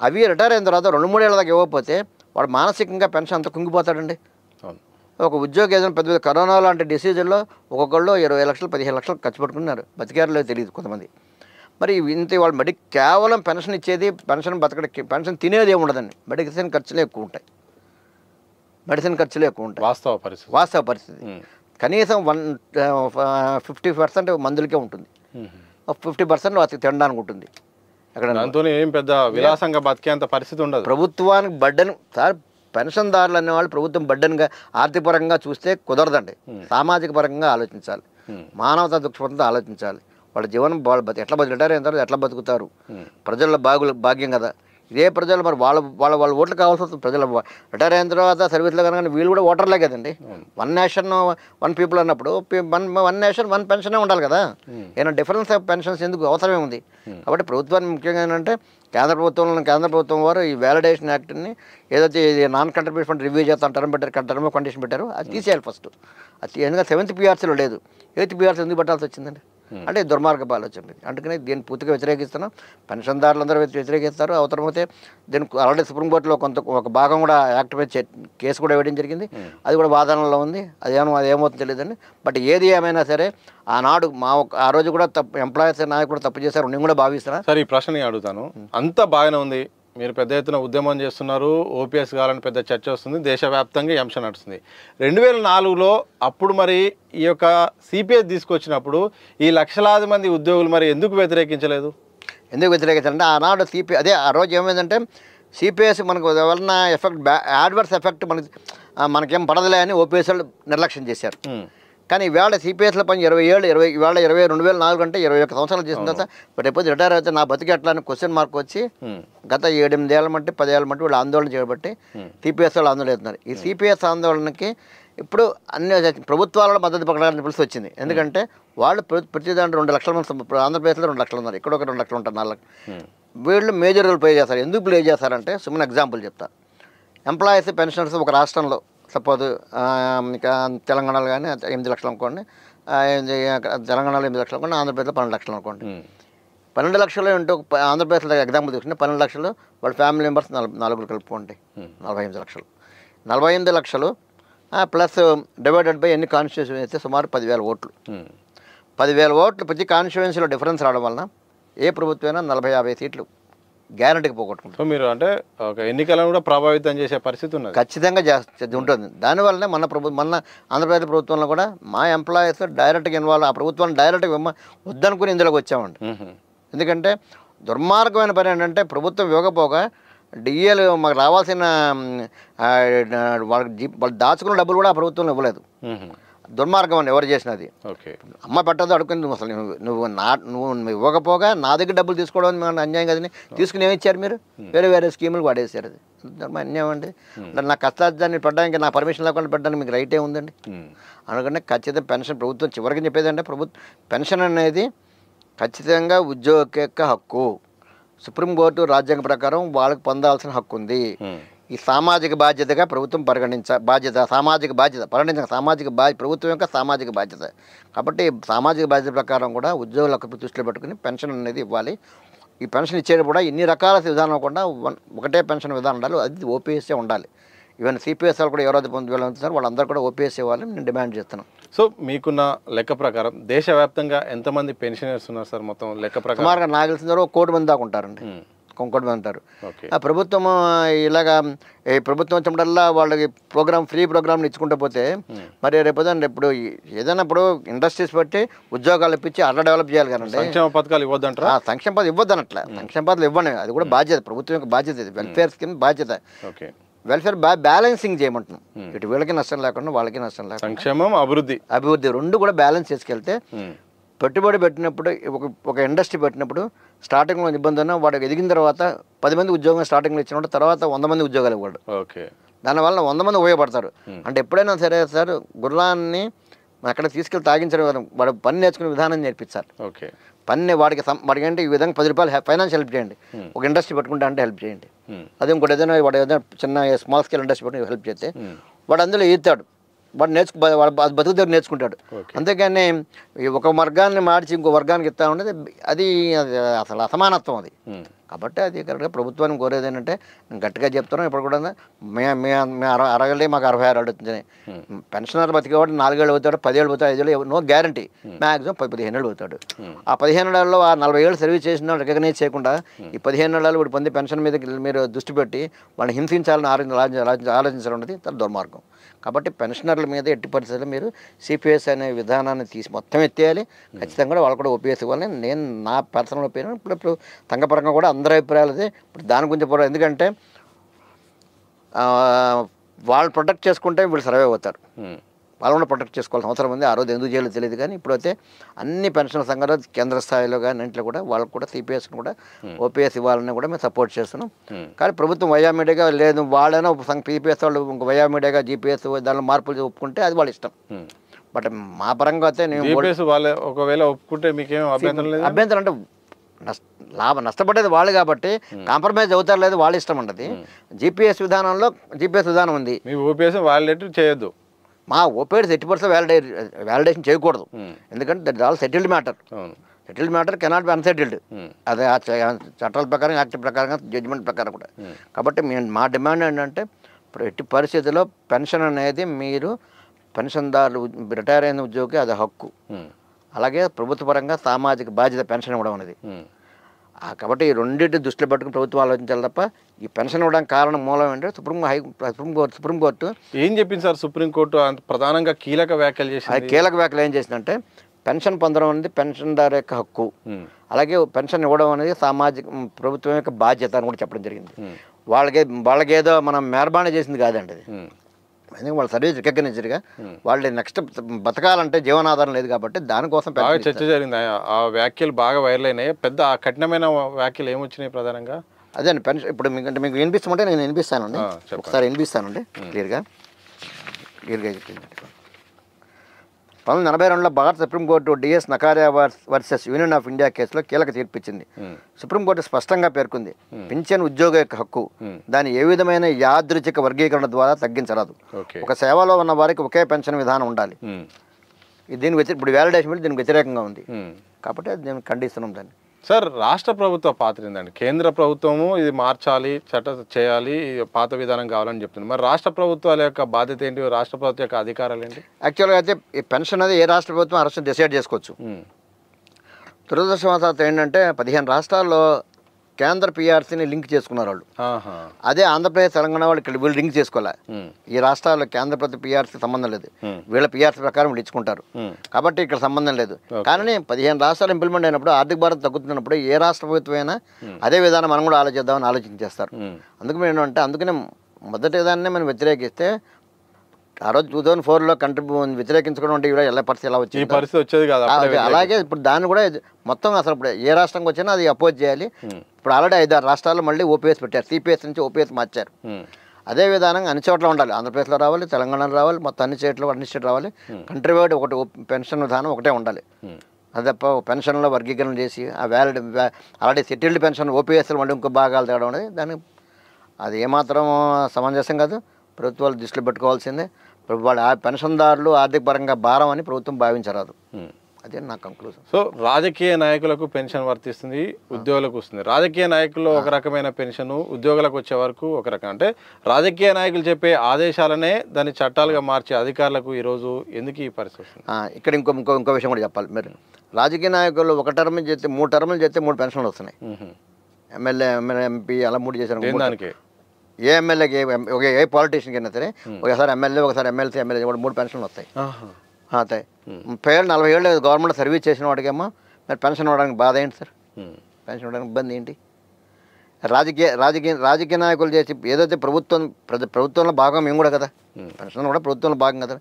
అవి రిటైర్ అయిన తర్వాత 2-3 ఏళ్ళ దాకా ఇవ్వకపోతే వాడు మానసికంగా పెన్షన్ అంతా కుంగిపోతాడండి. ఒక ఉద్యోగం ఏదైనా పెద్ద కరోనా లాంటి డిసీజుల్లో ఒక్కొక్కళ్ళు 20 లక్షలు 15 లక్షలు ఖర్చు పెట్టుకున్నారు, బతికారో తెలియదు కొంతమంది. మరి ఇంత వాళ్ళు బడి కేవలం పెన్షన్ ఇచ్చేది, పెన్షన్ తినేది ఏమి ఉండదండి. మెడిసిన్ ఖర్చులే ఎక్కువ ఉంటాయి, వాస్తవ పరిస్థితి. కనీసం 50% మందులకే ఉంటుంది, 50% అతి తినడానికి ఉంటుంది. అక్కడ ఏం పెద్ద విలాసంగా బతికేంత పరిస్థితి ఉండదు. ప్రభుత్వానికి బడ్డను సార్, పెన్షన్దారులు అనేవాళ్ళు ప్రభుత్వం బడ్డన్గా ఆర్థికపరంగా చూస్తే కుదరదండి. సామాజిక పరంగా ఆలోచించాలి, మానవతా దృక్పథంతో ఆలోచించాలి. వాళ్ళ జీవనం ఎట్లా రిటైర్ అయిన తర్వాత ఎట్లా బతుకుతారు, ప్రజల భాగ్యం కదా. ఇదే ప్రజలు మరి వాళ్ళ ఓట్లు కావాల్సి వస్తుంది. ప్రజలు రిటైర్ అయిన తర్వాత సర్వీస్లో కనుక వీళ్ళు కూడా ఓటర్లే కదండి. 1 నేషన్ 1 పీపుల్ అన్నప్పుడు 1 నేషన్ 1 పెన్షనే ఉండాలి కదా. ఏమైనా డిఫరెన్స్ ఆఫ్ పెన్షన్స్ ఎందుకు అవసరమే ఉంది. కాబట్టి ప్రభుత్వానికి ముఖ్యంగా ఏంటంటే కేంద్ర ప్రభుత్వం వారు ఈ వ్యాలిడేషన్ యాక్ట్ని ఏదైతే నాన్ కంట్రిబ్యూషన్ ఫండ్ రివ్యూ చేస్తాం టర్మ్ కండిషన్ పెట్టారు, అది తీసేయాలి ఫస్ట్. అది ఎందుకంటే 7th PRCలో లేదు, 8th PRC ఎందుకు పెట్టాల్సి వచ్చిందండి అంటే దుర్మార్గపు ఆలోచన. అందుకని దీన్ని పూర్తిగా వ్యతిరేకిస్తున్నాం. పెన్షన్దారులందరూ వ్యతిరేకిస్తారు. అవసరమైతే దీనికి ఆల్రెడీ సుప్రీంకోర్టులో ఒక భాగం కూడా యాక్ట్ మీద కేసు కూడా వేయడం జరిగింది. అది కూడా వాదనలో ఉంది. అదేమవుతుందో తెలియదండి. బట్ ఏది ఏమైనా సరే ఆనాడు ఆ రోజు కూడా ఎంప్లాయీస్ నాయకులు తప్పు చేశారు, నేను కూడా భావిస్తున్నా. సరే, ఈ ప్రశ్న అడుగుతాను. అంతా బాగానే ఉంది, మీరు పెద్ద ఎత్తున ఉద్యమం చేస్తున్నారు, ఓపీఎస్ కావాలని పెద్ద చర్చ వస్తుంది, దేశవ్యాప్తంగా ఈ అంశం నడుస్తుంది. 2004లో అప్పుడు మరి ఈ యొక్క సిపిఎస్ తీసుకొచ్చినప్పుడు ఈ లక్షలాది మంది ఉద్యోగులు మరి ఎందుకు వ్యతిరేకించలేదు? ఎందుకు వ్యతిరేకించాలంటే ఆనాడు అదే ఆ రోజు ఏమైందంటే సిపిఎస్ మనకు వలన ఎఫెక్ట్ యాడ్వర్స్ ఎఫెక్ట్ మనకేం పడదులే అని ఓపీఎస్ వాళ్ళు నిర్లక్ష్యం చేశారు. కానీ ఈవేళ సిపిఎస్లో పని 20 ఏళ్ళు ఇవాళ 2004 అంటే 21 సంవత్సరాలు చేసిన తర్వాత బట్ ఎప్పుడు రిటైర్ అయితే నా బతికి ఎట్లా అని క్వశ్చన్ మార్క్ వచ్చి గత 7-8 ఏళ్ళ మట్టి 10 ఏళ్ళ మట్టి వాళ్ళు ఆందోళన చేయబట్టి సిపిఎస్ వాళ్ళు ఆందోళన చేస్తున్నారు. ఈ సిపిఎస్ ఆందోళనకి ఇప్పుడు అన్ని ప్రభుత్వాలలో మద్దతు పక్కడానికి పిలిచి వచ్చింది. ఎందుకంటే వాళ్ళు ప్రతి దాంట్లో 2 లక్షల మంది ఆంధ్రప్రదేశ్లో 2 లక్షలు ఉన్నారు, ఇక్కడ ఒక 2 లక్షలు ఉంటారు, 4 లక్షలు. వీళ్ళు మేజర్ రోల్ ప్లే చేస్తారు. ఎందుకు ప్లే చేస్తారంటే సుమన్ ఎగ్జాంపుల్ చెప్తా. ఎంప్లాయీస్ పెన్షనర్స్ ఒక రాష్ట్రంలో సపోజ్ ఇంకా తెలంగాణలో కానీ 8 లక్షలు అనుకోండి, తెలంగాణలో 8 లక్షలు అనుకోండి, ఆంధ్రప్రదేశ్లో 12 లక్షలు అనుకోండి. 12 లక్షలు ఉంటే ఆంధ్రప్రదేశ్లో ఎగ్జాంపుల్ తీసుకుంటే 12 లక్షలు వాళ్ళ ఫ్యామిలీ మెంబర్స్ 4 కలుపుకోండి 45 లక్షలు. 45 లక్షలు ప్లస్ డివైడెడ్ బై ఎన్ని కాన్స్టిట్యూన్సీ అయితే సుమారు 10,000 ఓట్లు. 10,000 ఓట్లు ప్రతి కాన్స్టిట్యూన్సీలో డిఫరెన్స్ రావడం వలన ఏ ప్రభుత్వమైనా 40-50 సీట్లు గ్యారంటీకి పోగొట్టుకుంటాం. సో మీరు అంటే ఒక ఎన్నికలను కూడా ప్రభావితం చేసే పరిస్థితి ఉన్నది, ఖచ్చితంగా ఉంటుంది. దానివల్లనే మన ఆంధ్రప్రదేశ్ ప్రభుత్వంలో కూడా మా ఎంప్లాయీస్ డైరెక్ట్గా ఇన్వాల్వ్, ఆ ప్రభుత్వాన్ని డైరెక్ట్గా వద్దనుకుని ఇందులోకి వచ్చామండి. ఎందుకంటే దుర్మార్గమైన పని ఏంటంటే ప్రభుత్వం ఇవ్వకపోగా డిఏలు మాకు రావాల్సిన వాళ్ళు దాచుకున్న డబ్బులు కూడా ఆ ప్రభుత్వం ఇవ్వలేదు. దుర్మార్గం అండి ఎవరు చేసినది. అమ్మ పెట్టదు అడుగుతుంది, అసలు నువ్వు ఇవ్వకపోగా నా దగ్గర డబ్బులు తీసుకోవడం మేము అన్యాయం కదని తీసుకుని ఏమి ఇచ్చారు మీరు? వేరే స్కీములు వాడేసారు. అది అన్యాయం అండి. నా కష్టాన్ని పెట్టడానికి నా పర్మిషన్ లేకుండా పెట్టడానికి మీకు రైటే ఉందండి. అందుకనే ఖచ్చితంగా పెన్షన్ ప్రభుత్వం చివరికి చెప్పేదంటే పెన్షన్ అనేది ఖచ్చితంగా ఉద్యోగ యొక్క హక్కు. సుప్రీంకోర్టు రాజ్యాంగ ప్రకారం వాళ్ళకి పొందాల్సిన హక్కు ఉంది. ఈ సామాజిక బాధ్యతగా ప్రభుత్వం సామాజిక బాధ్యత ప్రభుత్వం యొక్క సామాజిక బాధ్యత. కాబట్టి సామాజిక బాధ్యత ప్రకారం కూడా ఉద్యోగులకు దృష్టిలో పెట్టుకుని పెన్షన్ అనేది ఇవ్వాలి. ఈ పెన్షన్ ఇచ్చేటప్పుడు కూడా ఇన్ని రకాల విధానం కూడా ఒకటే పెన్షన్ విధానం ఉండాలి, అది ఓపీఎస్ఏ ఉండాలి. ఈవెన్ సిపిఎస్ వాళ్ళు కూడా ఎవరైతే పొందుతారో వాళ్ళందరూ కూడా ఓపీఎస్ ఇవ్వాలని నేను డిమాండ్ చేస్తున్నాను. సో మీకున్న లెక్క ప్రకారం దేశవ్యాప్తంగా ఎంతమంది పెన్షనర్స్ ఉన్నారు సార్? మొత్తం లెక్క ప్రకారం సుమారుగా నాకు తెలిసిన 1 కోటి మంది దాకా ఉంటారండి. 1 కోటి మంది ఉంటారు. ఆ ప్రభుత్వం ఇలాగా ప్రభుత్వం వచ్చినప్పుడల్లా వాళ్ళకి ఫ్రీ ప్రోగ్రామ్ని ఇచ్చుకుంటూ పోతే మరి రేపొద్దున ఇప్పుడు ఏదైనా ఇప్పుడు ఇండస్ట్రీస్ బట్టి ఉద్యోగాలు ఇప్పించి అట్లా డెవలప్ చేయాలి కదండి. సంక్షేమ పథకాలు ఇవ్వద్దంటారా? సంక్షేమ పథకం ఇవ్వద్దనట్ల, సంక్షేమ పథకాలు ఇవ్వండి, అది కూడా బాధ్యత, ప్రభుత్వం యొక్క బాధ్యత. ఇది వెల్ఫేర్ స్కీమ్ బాధ్యత. వెల్ఫేర్ బ్యాలెన్సింగ్ చేయమంటున్నాం. ఇటు వీళ్ళకి నష్టం లేకుండా వాళ్ళకి నష్టం లేకుండా సంక్షేమం అభివృద్ధి రెండు కూడా బ్యాలెన్స్ చేసుకెళ్తే పెట్టుబడి పెట్టినప్పుడు ఒక ఇండస్ట్రీ పెట్టినప్పుడు స్టార్టింగ్లో ఇబ్బంది ఉన్నా వాడికి ఎదిగిన తర్వాత 10 మంది ఉద్యోగం స్టార్టింగ్లో ఇచ్చినప్పుడు తర్వాత 100 మంది ఉద్యోగాలు ఇవ్వడు. దానివల్ల 100 మంది ఉపయోగపడతారు. అంటే ఎప్పుడైనా సరే సార్ గుర్రాన్ని అక్కడ తీసుకెళ్ళి తాగించడం, వాడు పని నేర్చుకునే విధానం నేర్పించాలి. పని వాడికి ఏంటి ఈ విధంగా 10 రూపాయలు ఫైనాన్స్ హెల్ప్ చేయండి, ఒక ఇండస్ట్రీ పెట్టుకుంటా అంటే హెల్ప్ చేయండి. అది ఇంకోటి ఏదైనా వాడు ఏదైనా చిన్న స్మాల్ స్కేల్ ఇండస్ట్రీ పెట్టుకుని హెల్ప్ చేస్తే వాడు అందులో ఈతాడు, వాడు బతుకు దగ్గర నేర్చుకుంటాడు. అంతేగాని ఒక వర్గాన్ని మార్చి ఇంకో వర్గానికి ఇస్తా ఉండేది అది అసలు అసమానత్వం అది. కాబట్టి అది కరెక్ట్గా ప్రభుత్వాన్ని కోరేది ఏంటంటే నేను గట్టిగా చెప్తున్నాను ఇప్పుడు కూడా మేము 60 మాకు 66 అడుగుతుంది. పెన్షనర్ బతికేవాడు 4 ఏళ్ళు అవుతాడు, 10 ఏళ్ళు అవుతాడు, 5 ఏళ్ళు, నో గ్యారంటీ. మ్యాక్సిమం 15 ఏళ్ళు అవుతాడు. ఆ 15 ఏళ్ళలో ఆ 40 ఏళ్ళు సర్వీస్ చేసిన రికగ్నైజ్ చేయకుండా ఈ 15 ఏళ్ళలో వీడు పొందే పెన్షన్ మీద మీరు దృష్టి పెట్టి వాళ్ళని హింసించాలని ఆలోచించడం అనేది చాలా దుర్మార్గం. కాబట్టి పెన్షనర్ల మీద ఎట్టి పరిస్థితుల్లో మీరు సిపిఎస్ అనే విధానాన్ని తీసి మొత్తం ఎత్తేయాలి. ఖచ్చితంగా కూడా వాళ్ళు కూడా ఓపీఎస్ ఇవ్వాలని నేను నా పర్సనల్ ఒపీనియన్. ఇప్పుడు సంఘపరంగా కూడా అందరి అభిప్రాయాలు అదే. ఇప్పుడు దాని గురించి పోవడం ఎందుకంటే వాళ్ళు ప్రొటెక్ట్ చేసుకుంటే వీళ్ళు సర్వే అవుతారు. వాళ్ళు కూడా ప్రొటెక్ట్ చేసుకోవాల్సిన అవసరం ఉంది. ఆ రోజు ఎందుకు చేయాలో తెలియదు. కానీ ఇప్పుడైతే అన్ని పెన్షన్ సంఘాలు కేంద్ర స్థాయిలో కానీ ఇంట్లో కూడా వాళ్ళకు కూడా సిపిఎస్ని కూడా ఓపీఎస్ ఇవ్వాలని కూడా మేము సపోర్ట్ చేస్తున్నాం. కానీ ప్రభుత్వం వయామీడియాగా లేదు, వాళ్ళైనా పీపీఎస్ వాళ్ళు వయామీడియాగా జీపీఎస్ దానిలో మార్పులు ఒప్పుకుంటే అది వాళ్ళ ఇష్టం. బట్ మా పరంగా అయితే ఒకవేళ ఒప్పుకుంటే మీకేం అభ్యంతరం అంటే నష్టపడేది వాళ్ళు కాబట్టి కాంప్రమైజ్ అవుతారు లేదు వాళ్ళ ఇష్టం ఉండదు. జీపీఎస్ విధానంలో జీపీఎస్ విధానం ఉంది. వాలిడేట్ చేయొద్దు. మా ఓపీఎస్ 80% వ్యాలిడేషన్ చేయకూడదు. ఎందుకంటే that all settled matter cannot be unsettled. అదే ఆ చట్టాల ప్రకారం యాక్ట్ ప్రకారంగా జడ్జిమెంట్ ప్రకారం కూడా. కాబట్టి మా డిమాండ్ ఏంటంటే ఎట్టి పరిస్థితుల్లో పెన్షన్ అనేది మీరు పెన్షన్దారులు రిటైర్ అయిన ఉద్యోగి అది హక్కు. అలాగే ప్రభుత్వ పరంగా సామాజిక బాధ్యత పెన్షన్ ఇవ్వడం అనేది కాబట్టి ఈ రెండింటి దృష్టిలో పెట్టుకుని ప్రభుత్వం ఆలోచించాలి తప్ప ఈ పెన్షన్ ఇవ్వడానికి కారణం మూలం ఏంటంటే సుప్రీంకోర్టు ఏం చెప్పింది సార్ సుప్రీంకోర్టు ప్రధానంగా కీలక వ్యాఖ్యలు అది చేసింది? కీలక వ్యాఖ్యలు ఏం చేసిందంటే పెన్షన్ పొందడం అనేది పెన్షన్దారు యొక్క హక్కు, అలాగే పెన్షన్ ఇవ్వడం అనేది సామాజిక ప్రభుత్వం యొక్క బాధ్యత అని కూడా చెప్పడం జరిగింది. వాళ్ళకేదో మనం మెహర్బానీ చేసింది కాదండి అది. ఎందుకంటే వాళ్ళ సర్వీస్ రికగ్నైజ్డ్గా వాళ్ళు నెక్స్ట్ బతకాలంటే జీవనాధారం లేదు కాబట్టి దానికోసం బాగా చర్చ జరిగింది. ఆ వ్యాఖ్యలు బాగా వైరల్ అయినాయి. పెద్ద కఠినమైన వ్యాఖ్యలు ఏమొచ్చినాయి ప్రధానంగా? అదే అండి పెన్షన్ ఇప్పుడు మీకు వినిపిస్తామంటే నేను వినిపిస్తానండి, ఒకసారి వినిపిస్తానండి క్లియర్గా చెప్పింది. 1942లో భారత supreme court DS Nakaria versus union of India కేసులో కీలక తీర్పిచ్చింది. సుప్రీంకోర్టు స్పష్టంగా పేర్కొంది పింఛన్ ఉద్యోగ యొక్క హక్కు, దాని ఏ విధమైన యాదృచ్ఛిక వర్గీకరణ ద్వారా తగ్గించరాదు. ఒక సేవలో ఉన్న వారికి ఒకే పెన్షన్ విధానం ఉండాలి. దీనికి ఇప్పుడు వ్యాలిడేషన్ దీనికి వ్యతిరేకంగా ఉంది కాబట్టి అది నేను ఖండిస్తున్నాం దాన్ని. సార్, రాష్ట్ర ప్రభుత్వ పాత్ర ఏందండి? కేంద్ర ప్రభుత్వము ఇది మార్చాలి, చట్టం చేయాలి, పాత విధానం కావాలని చెప్తుంది. మరి రాష్ట్ర ప్రభుత్వాల యొక్క బాధ్యత ఏంటి? రాష్ట్ర ప్రభుత్వం యొక్క అధికారాలు ఏంటి? యాక్చువల్గా అయితే ఈ పెన్షన్ అనేది ఏ రాష్ట్ర ప్రభుత్వం ఆ రాష్ట్రం డిసైడ్ చేసుకోవచ్చు. దురదృష్టవశాత్తు ఏంటంటే 15 రాష్ట్రాల్లో కేంద్ర పిఆర్సీని లింక్ చేసుకున్నారు వాళ్ళు. అదే ఆంధ్రప్రదేశ్ తెలంగాణ వాళ్ళు ఇక్కడ వీళ్ళు లింక్ చేసుకోలే. ఈ రాష్ట్రాల్లో కేంద్ర ప్రభుత్వ పిఆర్సీ సంబంధం లేదు, వీళ్ళ పిఆర్సీ ప్రకారం వీళ్ళు ఇచ్చుకుంటారు కాబట్టి ఇక్కడ సంబంధం లేదు. కానీ 15 రాష్ట్రాలు ఇంప్లిమెంట్ అయినప్పుడు ఆర్థిక భారం తగ్గుతున్నప్పుడు ఏ రాష్ట్ర ప్రభుత్వం అయినా అదే విధానం మనం కూడా ఆలోచిద్దామని ఆలోచించేస్తారు. అందుకని ఏంటంటే అందుకనే మొదటి విధానాన్ని మనం వ్యతిరేకిస్తే ఆ రోజు 2004లో వ్యతిరేకించుకోవడం అంటే ఇలా ఎలా పరిస్థితి ఎలా వచ్చింది, పరిస్థితి వచ్చేది కదా. అలాగే ఇప్పుడు దాన్ని కూడా మొత్తం అసలు ఇప్పుడు ఏ రాష్ట్రంకి వచ్చినా అది అపోజ్ చేయాలి. ఇప్పుడు ఆల్రెడీ 5-6 రాష్ట్రాల్లో మళ్ళీ ఓపీఎస్ పెట్టారు, సిపిఎస్ నుంచి ఓపీఎస్ మార్చారు. అదే విధానంగా అన్ని చోట్ల ఉండాలి, ఆంధ్రప్రదేశ్లో రావాలి, తెలంగాణలో రావాలి, మొత్తం అన్ని స్టేట్ రావాలి. కంట్రీ వైడ్ ఒకటి పెన్షన్ విధానం ఒకటే ఉండాలి. అది తప్ప పెన్షన్లో వర్గీకరణ చేసి ఆ వ్యాలిడ్ ఆల్రెడీ సెటిల్డ్ పెన్షన్ ఓపీఎస్లు మళ్ళీ ఇంకో భాగాలు తేవడం అనేది దానికి అది ఏమాత్రం సమంజసం కాదు. ప్రభుత్వాలు దృష్టిలో పెట్టుకోవాల్సిందే. వాళ్ళ పెన్షన్దారులు ఆర్థిక పరంగా భారం అని ప్రభుత్వం భావించరాదు. అదే నా కంక్లూజన్. సో రాజకీయ నాయకులకు పెన్షన్ వర్తిస్తుంది, ఉద్యోగులకు వస్తుంది. రాజకీయ నాయకుల్లో ఒక రకమైన పెన్షన్, ఉద్యోగులకు వచ్చే వరకు ఒక రకం. అంటే రాజకీయ నాయకులు చెప్పే ఆదేశాలనే దాన్ని చట్టాలుగా మార్చే అధికారులకు ఈరోజు ఎందుకు ఈ పరిస్థితి వస్తుంది? ఇక్కడ ఇంకో విషయం కూడా చెప్పాలి. మీరు రాజకీయ నాయకులు ఒక టర్మ్ చేస్తే 3 టర్ములు చేస్తే 3 పెన్షన్లు వస్తున్నాయి. ఎమ్మెల్యే ఎంపీ అలా 3 చేశారు. దానికి ఏ ఎమ్మెల్యేకి ఏ పాలిటీషియన్కి అయినా సరే ఒకసారి ఎమ్మెల్యే ఒకసారి ఎమ్మెల్సీ ఎమ్మెల్యే కూడా 3 పెన్షన్లు వస్తాయి. 30 ఏళ్ళు 40 ఏళ్ళు గవర్నమెంట్ సర్వీస్ చేసిన వాడికేమో మరి పెన్షన్ ఇవ్వడానికి బాధ ఏంటి సార్? పెన్షన్ ఇవ్వడానికి ఇబ్బంది ఏంటి? రాజకీయ నాయకులు చేసి ఏదైతే ప్రభుత్వంలో భాగం మేము కూడా కదా, పెన్షన్ కూడా ప్రభుత్వంలో భాగం కదా.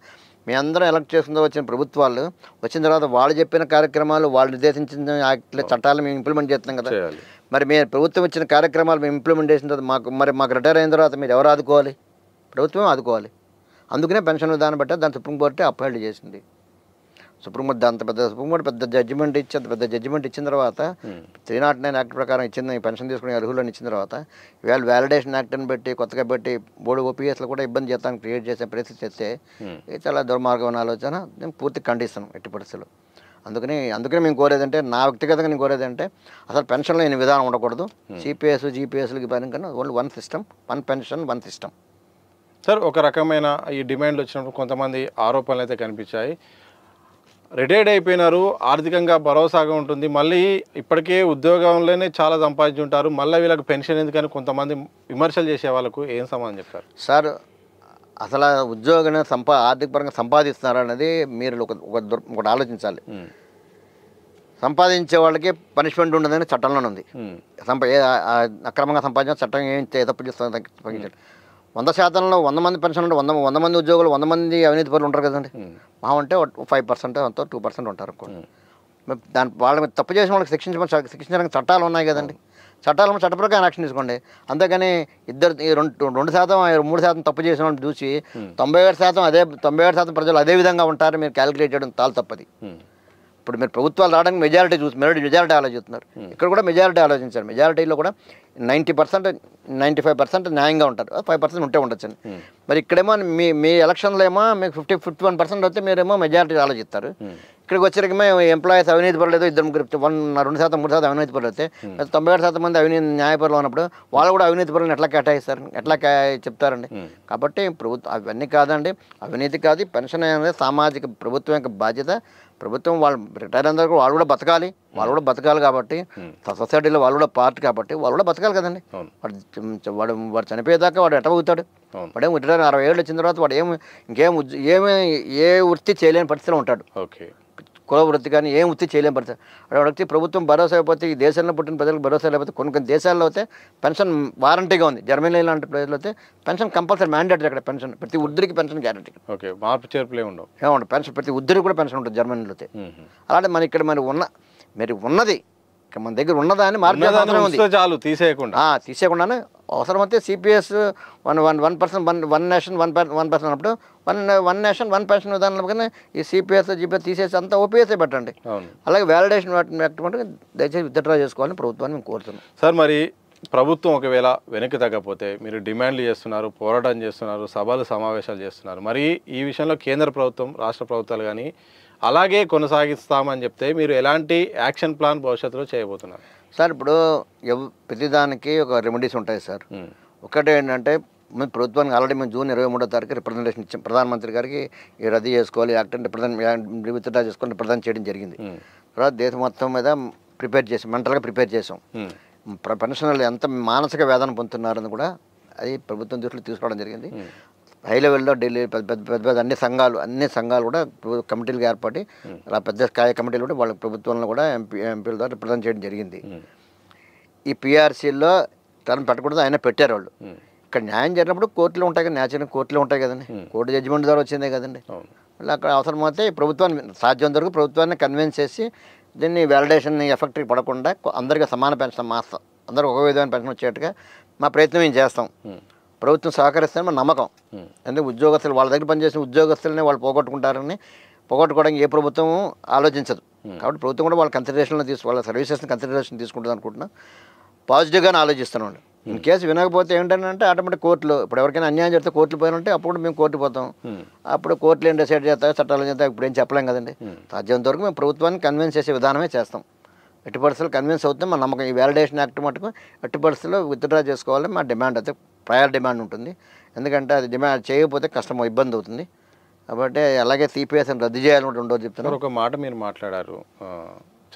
మీ అందరం ఎలక్ట్ చేసుకుంటూ వచ్చిన ప్రభుత్వాలు వచ్చిన తర్వాత వాళ్ళు చెప్పిన కార్యక్రమాలు వాళ్ళు నిర్దేశించిన చట్టాలు మేము ఇంప్లిమెంట్ చేస్తున్నాం కదా. మరి మీరు ప్రభుత్వం ఇచ్చిన కార్యక్రమాలు మేము ఇంప్లిమెంట్ చేసిన తర్వాత మాకు రిటైర్ అయిన తర్వాత మీరు ఎవరు ఆదుకోవాలి? ప్రభుత్వం ఆదుకోవాలి. అందుకనే పెన్షన్ విధానం బట్టి దాన్ని సుప్రీంకోర్టు అప్హోల్డ్ చేసింది. సుప్రీంకోర్టు అంత పెద్ద జడ్జిమెంట్ ఇచ్చిన తర్వాత 309 యాక్ట్ ప్రకారం ఇచ్చింది పెన్షన్ తీసుకునే అర్హులను ఇచ్చిన తర్వాత ఇవాళ వ్యాలిడేషన్ యాక్ట్ని పెట్టి కొత్తగా పెట్టి బోర్డు ఓపీఎస్లో కూడా ఇబ్బంది చేస్తాను క్రియేట్ చేసే పరిస్థితి చేస్తే ఇది చాలా దుర్మార్గమైన ఆలోచన. నేను పూర్తి ఖండిస్తాను ఎట్టి పరిస్థితుల్లో. అందుకని మేము కోరేదంటే, నా వ్యక్తిగతంగా నేను కోరేదంటే అసలు పెన్షన్లో ఈ విధానం ఉండకూడదు. సిపిఎస్ జీపీఎస్లకి పని కన్నా only 1 system, 1 pension 1 system. Sir, ఒక రకమైన ఈ డిమాండ్లు వచ్చినప్పుడు కొంతమంది ఆరోపణలు అయితే కనిపించాయి. రిటైర్డ్ అయిపోయినారు, ఆర్థికంగా భరోసాగా ఉంటుంది, మళ్ళీ ఇప్పటికే ఉద్యోగంలోనే చాలా సంపాదించి ఉంటారు, మళ్ళీ వీళ్ళకి పెన్షన్ ఎందుకని కొంతమంది విమర్శలు చేసే వాళ్ళకు ఏం సమాధానం చెప్తారు? సార్, అసలు ఉద్యోగం ఆర్థిక పరంగా సంపాదిస్తున్నారు అనేది మీరు ఒకటి ఆలోచించాలి. సంపాదించే వాళ్ళకి పనిష్మెంట్ ఉండదని చట్టంలోనే ఉంది. అక్రమంగా సంపాదించిన చట్టం ఏం తప్పు చేస్తుంది తగ్గించాలి. 100%లో 100 మంది పెన్షన్ ఉంటే 100 మంది ఉద్యోగులు 100 మంది అవినీతి పరులు ఉంటారు కదండి. మా అంటే 5% అంతా 2% ఉంటారు అనుకోండి. వాళ్ళ మీద తప్పు చేసిన వాళ్ళకి శిక్షించడానికి చట్టాలు ఉన్నాయి కదండి. చట్టాలు చట్ట ప్రకారం యాక్షన్ తీసుకోండి. అంతేగాని 2%, 3% తప్పు చేసిన వాళ్ళని చూసి 97% ప్రజలు అదే విధంగా ఉంటారు మీరు క్యాలిక్యులేట్ చేయడం చాలా తప్పది. ఇప్పుడు మీరు ప్రభుత్వాలు రావడానికి మెజారిటీ ఆలోచిస్తున్నారు. ఇక్కడ కూడా మెజారిటీ ఆలోచించారు. మెజారిటీలో కూడా 90%, 95% న్యాయంగా ఉంటారు, 5% ఉంటే ఉండొచ్చండి. మరి ఇక్కడేమో మీ ఎలక్షన్లో ఏమో మీకు 51% వస్తే మీరేమో మెజారిటీ ఆలోచిస్తారు. ఇక్కడికి వచ్చరికి మేము ఎంప్లాయీస్ అవినీతి పడలేదు, 2%, 3% అవినీతి పరులు అయితే 97% మంది అవినీతి న్యాయపరులు ఉన్నప్పుడు వాళ్ళు కూడా అవినీతి పరులను ఎట్లా కేటాయిస్తారు, ఎట్లా చెప్తారండి. కాబట్టి ప్రభుత్వం అవన్నీ కాదండి, అవినీతి కాదు. పెన్షన్ అనేది సామాజిక ప్రభుత్వం యొక్క బాధ్యత. ప్రభుత్వం వాళ్ళు రిటైర్ అందరూ వాళ్ళు కూడా బతకాలి కాబట్టి సొసైటీలో వాళ్ళు కూడా పార్ట్ కాబట్టి వాళ్ళు కూడా బతకాలి కదండి. వాడు చనిపోయేదాకా వాడు ఎట్ట అవుతాడు, వాడేమో రిటైర్ 60 ఏళ్ళు వచ్చిన తర్వాత వాడు ఏ వృత్తి చేయలేని పరిస్థితిలో ఉంటాడు. కుల వృత్తి కానీ ఏం వృత్తి చేయలేని పరిస్థితి. అక్కడ ప్రభుత్వం భరోసా అయిపోతే ఈ దేశంలో పుట్టిన ప్రజలకు భరోసా లేకపోతే కొన్ని దేశాల్లో అయితే పెన్షన్ వారంటీగా ఉంది. జర్మనీ లాంటి ప్రజలు అయితే పెన్షన్ కంపల్సరీ మ్యాండేటరీ. అక్కడ పెన్షన్ ప్రతి వృద్ధుడికి పెన్షన్ గ్యారెంటీ. మార్పు చేర్పులే ఉండవు, ఏమంటారు పెన్షన్ ప్రతి వృద్ధుడికి కూడా పెన్షన్ ఉంటుంది జర్మనీలో అయితే. అలాంటి మన ఇక్కడ ఉన్నది మన దగ్గర ఉన్నదాన్ని మార్పు చాలు తీసేయకుండానే అవసరమైతే సిపిఎస్ 1% 1 నేషన్ 1% అన్నప్పుడు 1 నేషన్ 1 పెన్షన్ విధానంలో కానీ ఈ సిపిఎస్ జిపిఎస్ తీసేసి అంతా ఓపీఎస్ఏ పెట్టండి. అలాగే వ్యాలిడేషన్ యాక్ట్ దయచేసి విత్డ్రా చేసుకోవాలని ప్రభుత్వాన్ని మేము కోరుతున్నాం. సార్, మరి ప్రభుత్వం ఒకవేళ వెనక్కి తగ్గకపోతే మీరు డిమాండ్లు చేస్తున్నారు, పోరాటం చేస్తున్నారు, సభలు సమావేశాలు చేస్తున్నారు, మరి ఈ విషయంలో కేంద్ర ప్రభుత్వం రాష్ట్ర ప్రభుత్వాలు కానీ అలాగే కొనసాగిస్తామని చెప్తే మీరు ఎలాంటి యాక్షన్ ప్లాన్ భవిష్యత్తులో చేయబోతున్నారు? సార్, ఇప్పుడు ప్రతిదానికి ఒక రెమెడీస్ ఉంటాయి సార్. ఒకటి ఏంటంటే ప్రభుత్వానికి ఆల్రెడీ మేము జూన్ 23వ తారీఖు రిప్రజెంటేషన్ ఇచ్చాం. ప్రధానమంత్రి గారికి ఈ రద్దు చేసుకోవాలి, యాక్ట్ విత్డ్రా చేసుకొని రిప్రజెంట్ చేయడం జరిగింది. తర్వాత దేశం మొత్తం మీద మెంటల్గా ప్రిపేర్ చేసాం. పెన్షనర్లు ఎంత మానసిక వేదన పొందుతున్నారని కూడా అది ప్రభుత్వం దృష్టిలో తీసుకోవడం జరిగింది. హై లెవెల్లో ఢిల్లీ పెద్ద అన్ని సంఘాలు కూడా కమిటీలుగా ఏర్పడి అలా పెద్ద స్థాయి కమిటీలు కూడా వాళ్ళ ప్రభుత్వంలో కూడా ఎంపీల ద్వారా రిప్రజెంట్ చేయడం జరిగింది. ఈ పిఆర్సీలో టర్మ్ పెట్టకూడదు, ఆయన పెట్టారు వాళ్ళు. ఇక్కడ న్యాయం జరిగినప్పుడు కోర్టులు ఉంటాయి కదా, న్యాచురల్ కోర్టులు ఉంటాయి కదండి, కోర్టు జడ్జిమెంట్ ద్వారా వచ్చిందే కదండి. మళ్ళీ అక్కడ అవసరమైతే ప్రభుత్వాన్ని సాధ్యం వరకు ప్రభుత్వాన్ని కన్విన్స్ చేసి దీన్ని వ్యాలిడేషన్ ఎఫెక్ట్కి పడకుండా అందరికీ సమాన పెన్షన్ అందరికీ ఒక విధమైన పెన్షన్ వచ్చేట్టుగా మా ప్రయత్నం మేము చేస్తాం. ప్రభుత్వం సహకరిస్తారని మన నమ్మకం. ఎందుకంటే ఉద్యోగస్తులు వాళ్ళ దగ్గర పనిచేసిన ఉద్యోగస్తులనే వాళ్ళు పోగొట్టుకోవడానికి ఏ ప్రభుత్వం ఆలోచించదు. కాబట్టి ప్రభుత్వం కూడా వాళ్ళ కన్సిడరేషన్లో వాళ్ళ సర్వీసెస్ని కన్సిడరేషన్ తీసుకుంటుంది అనుకుంటున్నా. పాజిటివ్గానే ఆలోచిస్తున్నాం. ఇన్ కేసు వినకపోతే ఏంటంటే ఆటోమేటిక్ కోర్టులో ఇప్పుడు ఎవరికైనా అన్యాయం చేస్తే కోర్టులు పోయినంటే అప్పుడు మేము కోర్టు పోతాం. అప్పుడు కోర్టులు ఏం డిసైడ్ చేస్తాయో చట్టాలు చేస్తాయో ఇప్పుడు ఏం చెప్పలేం కదండి. సాధ్యంత వరకు మేము ప్రభుత్వాన్ని కన్విన్స్ చేసే విధానమే చేస్తాం. ఎట్టి పరిస్థితులు కన్విన్స్ అవుతుంది మన నమ్మకం. ఈ వ్యాలిడేషన్ యాక్ట్ మటుకు ఎట్టి పరిస్థితుల్లో విత్డ్రా చేసుకోవాలని మా డిమాండ్ అయితే ప్రయర్ డిమాండ్ ఉంటుంది. ఎందుకంటే అది డిమాండ్ చేయకపోతే కష్టం, ఇబ్బంది అవుతుంది. కాబట్టి అలాగే సిపిఎస్ రద్దు చేయాలని ఉండదు చెప్తున్నారు. ఒక మాట మీరు మాట్లాడారు,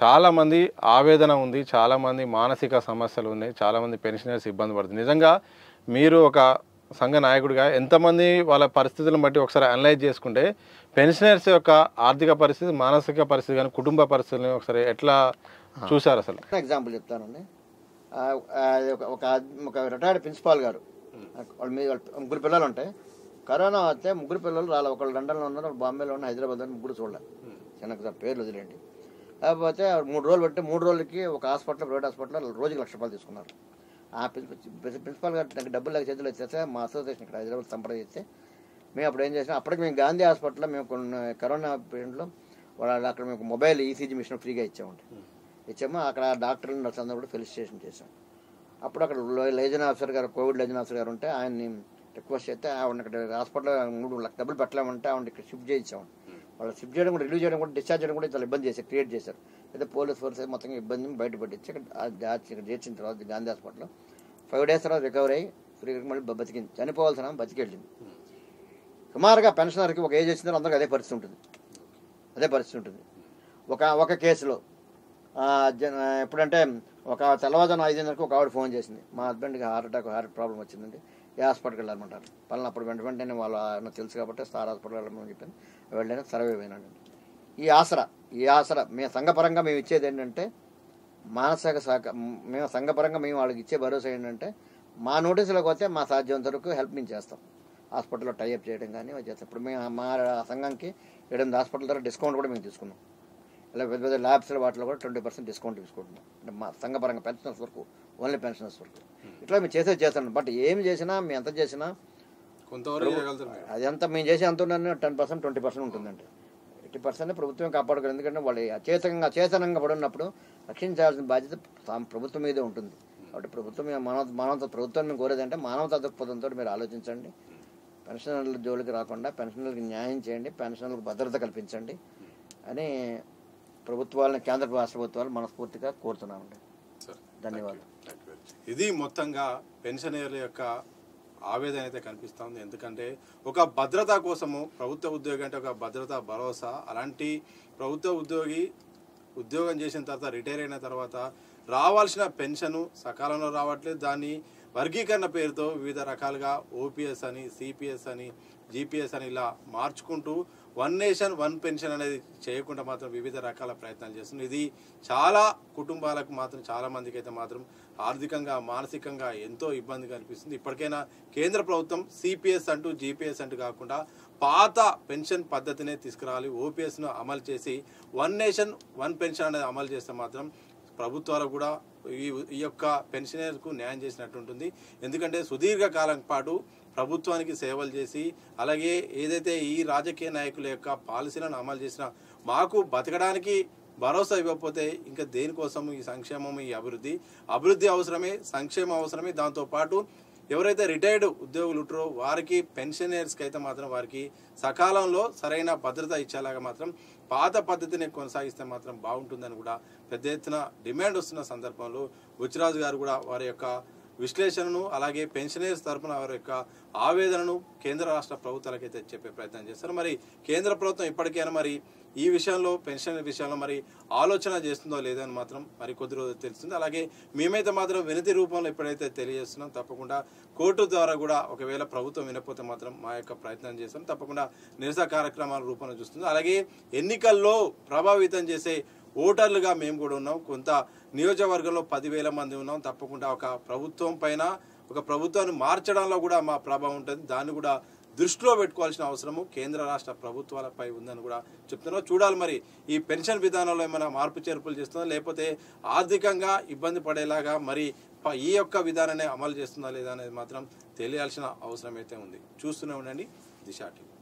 చాలామంది ఆవేదన ఉంది, చాలామంది మానసిక సమస్యలు ఉన్నాయి, చాలామంది పెన్షనర్స్ ఇబ్బంది పడుతుంది. నిజంగా మీరు ఒక సంఘ నాయకుడిగా ఎంతమంది వాళ్ళ పరిస్థితులను బట్టి ఒకసారి అనలైజ్ చేసుకుంటే పెన్షనర్స్ యొక్క ఆర్థిక పరిస్థితి, మానసిక పరిస్థితి కానీ కుటుంబ పరిస్థితులను ఒకసారి ఎట్లా చూసారు అసలు? ఎగ్జాంపుల్ చెప్తానండి. ఒక రిటైర్డ్ ప్రిన్సిపాల్ గారు, వాళ్ళ 3 పిల్లలు ఉంటాయి. కరోనా వస్తే 3 పిల్లలు రాలే. ఒకళ్ళు లండన్లో ఉన్నారు, ఒకళ్ళు బాంబేలో ఉన్నారు, హైదరాబాద్లో 3 చూడలేదు. చిన్న పేర్లు వదిలేండి. లేకపోతే 3 రోజులు పెట్టి 3 రోజులకి ఒక ప్రైవేట్ హాస్పిటల్లో రోజుకి ₹1,00,000 తీసుకున్నారు. ఆ ప్రిన్సిపాల్ గారు నాకు డబ్బులు లేక చేతులు వచ్చేస్తే మా అసోసియేషన్ ఇక్కడ హైదరాబాద్ సంప్రదిస్తే మేము అప్పుడు ఏం చేసాం, అప్పటికి మేము గాంధీ హాస్పిటల్లో మేము కొన్ని కరోనా పీరియడ్లో అక్కడ మేము మొబైల్ ఈసీజీ మిషన్ ఫ్రీగా ఇచ్చాము. అక్కడ డాక్టర్లు నర్సు అందరూ కూడా ఫెలిసిటేషన్ చేసాం. అప్పుడు అక్కడ లైజన్ ఆఫీసర్ గారు, కోవిడ్ లైజన్ ఆఫీసర్ గారు ఉంటే ఆయన్ని రిక్వెస్ట్ చేస్తే ఆవిడ ఇక్కడ హాస్పిటల్లో 3 లక్షల డబ్బులు పెట్టలేమంటే ఆవిడ ఇక్కడ షిఫ్ట్ చేయించామండి. వాళ్ళు షిఫ్ట్ చేయడం కూడా, రిలీవ్ చేయడం కూడా, డిశ్చార్జ్ చేయడం కూడా చాలా ఇబ్బంది క్రియేట్ చేశారు. అయితే పోలీస్ ఫోర్స్ మొత్తం ఇబ్బందిని బయటపడిచ్చి ఇక్కడ చేర్చిన తర్వాత గాంధీ హాస్పిటల్లో 5 days తర్వాత రికవర్ అయ్యి ఫ్రీగా మళ్ళీ బతికింది. చనిపోవాల్సిన బతికెళ్ళింది. సుమారుగా పెన్షనర్కి ఒక ఏజ్ వచ్చిన అందరికీ అదే పరిస్థితి ఉంటుంది. ఒక కేసులో ఎప్పుడంటే ఒక తెల్లవారుజామున 5 ఒక ఆవిడ ఫోన్ చేసింది, మా హస్బెండ్కి హార్ట్ ప్రాబ్లం వచ్చిందండి, ఏ హాస్పిటల్కి వెళ్ళమంటారు. పలానా అప్పుడు వెంటనే వాళ్ళు తెలుసు కాబట్టి స్టార్ హాస్పిటల్ వెళ్ళమని చెప్పాను. వెళ్ళినా సర్వే అయినాడండి. ఈ ఆసరా మేము సంఘపరంగా మేము ఇచ్చేది ఏంటంటే మేము సంఘపరంగా మేము వాళ్ళకి ఇచ్చే భరోసా ఏంటంటే మా నోటీసులకు వస్తే మా సాధ్యంత వరకు హెల్ప్ మేము చేస్తాం. హాస్పిటల్లో టైఅప్ చేయడం కానీ చేస్తాం. ఇప్పుడు మేము మా సంఘంకి 8 హాస్పిటల్ ద్వారా డిస్కౌంట్ కూడా మేము తీసుకున్నాం. ఇలా పెద్ద ల్యాబ్స్లో వాటిలో కూడా 20% డిస్కౌంట్ తీసుకుంటున్నాం. అంటే మా సంఘపరంగా పెన్షనర్స్ వరకు, ఓన్లీ పెన్షనర్స్ వరకు ఇట్లా మేము చేస్తాం. బట్ ఏం చేసినా మేము ఎంత చేసినా అది ఎంత మేము చేసే అంత 10% 20% ఉంటుందండి. 80% ప్రభుత్వం కాపాడుకోవాలి. ఎందుకంటే వాళ్ళు అచేతనంగా పడున్నప్పుడు రక్షించాల్సిన బాధ్యత ప్రభుత్వం మీదే ఉంటుంది. కాబట్టి ప్రభుత్వం ప్రభుత్వాన్ని మేము కోరేదంటే మానవతా దృక్పథంతో మీరు ఆలోచించండి. పెన్షనర్ల జోలికి రాకుండా పెన్షనర్లకు న్యాయం చేయండి, పెన్షనర్లకు భద్రత కల్పించండి. అని ప్రభుత్వాలను, కేంద్ర రాష్ట్ర ప్రభుత్వాలు మనస్ఫూర్తిగా కోరుతున్నామండి. ధన్యవాదాలు. ఇది మొత్తంగా పెన్షనర్ల యొక్క ఆవేదన అయితే కనిపిస్తుంది. ఎందుకంటే ఒక భద్రత కోసము, ప్రభుత్వ ఉద్యోగి అంటే ఒక భద్రత, భరోసా. అలాంటి ప్రభుత్వ ఉద్యోగి ఉద్యోగం చేసిన తర్వాత, రిటైర్ అయిన తర్వాత రావాల్సిన పెన్షను సకాలంలో రావట్లేదు. దాన్ని వర్గీకరణ పేరుతో వివిధ రకాలుగా ఓపీఎస్ అని, సిపిఎస్ అని, జీపీఎస్ అని ఇలా మార్చుకుంటూ వన్ నేషన్ వన్ పెన్షన్ అనేది చేయకుండా మాత్రం వివిధ రకాల ప్రయత్నాలు చేస్తుంది. ఇది చాలా కుటుంబాలకు మాత్రం, చాలా మందికి అయితే మాత్రం ఆర్థికంగా, మానసికంగా ఎంతో ఇబ్బంది కనిపిస్తుంది. ఇప్పటికైనా కేంద్ర ప్రభుత్వం సిపిఎస్ అంటూ, జీపీఎస్ అంటూ కాకుండా పాత పెన్షన్ పద్ధతినే తీసుకురావాలి. ఓపీఎస్ను అమలు చేసి వన్ నేషన్ వన్ పెన్షన్ అనేది అమలు చేస్తే మాత్రం ప్రభుత్వాలకు కూడా ఈ యొక్క పెన్షనర్కు న్యాయం చేసినట్టు ఉంటుంది. ఎందుకంటే సుదీర్ఘకాలం పాటు ప్రభుత్వానికి సేవలు చేసి, అలాగే ఏదైతే ఈ రాజకీయ నాయకుల యొక్క పాలసీలను అమలు చేసినా మాకు బతకడానికి భరోసా ఇవ్వకపోతే ఇంకా దేనికోసం ఈ సంక్షేమం, ఈ అభివృద్ధి అవసరమే, సంక్షేమం అవసరమే. దాంతోపాటు ఎవరైతే రిటైర్డ్ ఉద్యోగులు ఉంటారో వారికి, పెన్షనర్స్కి అయితే మాత్రం వారికి సకాలంలో సరైన భద్రత ఇచ్చేలాగా మాత్రం పాత పద్ధతిని కొనసాగిస్తే మాత్రం బాగుంటుందని కూడా పెద్ద ఎత్తున డిమాండ్ వస్తున్న సందర్భంలో బుచ్చిరాజు గారు కూడా వారి యొక్క విశ్లేషణను, అలాగే పెన్షనర్స్ తరఫున వారి యొక్క ఆవేదనను కేంద్ర రాష్ట్ర ప్రభుత్వాలకైతే చెప్పే ప్రయత్నం చేస్తారు. మరి కేంద్ర ప్రభుత్వం ఇప్పటికైనా మరి ఈ విషయంలో, పెన్షన్ విషయంలో మరి ఆలోచన చేస్తుందో లేదో అని మాత్రం మరి కొద్ది రోజులు తెలుస్తుంది. అలాగే మేమైతే మాత్రం వినతి రూపంలో ఎప్పుడైతే తెలియజేస్తున్నాం, తప్పకుండా కోర్టు ద్వారా కూడా ఒకవేళ ప్రభుత్వం వినకపోతే మాత్రం మా యొక్క ప్రయత్నం చేస్తాం. తప్పకుండా నిరసన కార్యక్రమాల రూపంలో చూస్తుంది. అలాగే ఎన్నికల్లో ప్రభావితం చేసే ఓటర్లుగా మేము కూడా ఉన్నాం. కొంత నియోజకవర్గంలో 10,000 మంది ఉన్నాం. తప్పకుండా ఒక ప్రభుత్వం పైన, ఒక ప్రభుత్వాన్ని మార్చడంలో కూడా మా ప్రభావం ఉంటుంది. దాన్ని కూడా దృష్టిలో పెట్టుకోవాల్సిన అవసరము కేంద్ర రాష్ట్ర ప్రభుత్వాలపై ఉందని కూడా చెప్తున్నాం. చూడాలి మరి ఈ పెన్షన్ విధానంలో ఏమైనా మార్పు చేర్పులు చేస్తుందా, లేకపోతే ఆర్థికంగా ఇబ్బంది పడేలాగా మరి ఈ యొక్క విధానాన్ని అమలు చేస్తుందా లేదా అనేది మాత్రం తెలియాల్సిన అవసరం అయితే ఉంది. చూస్తూనే ఉండండి దిశ టీవీ.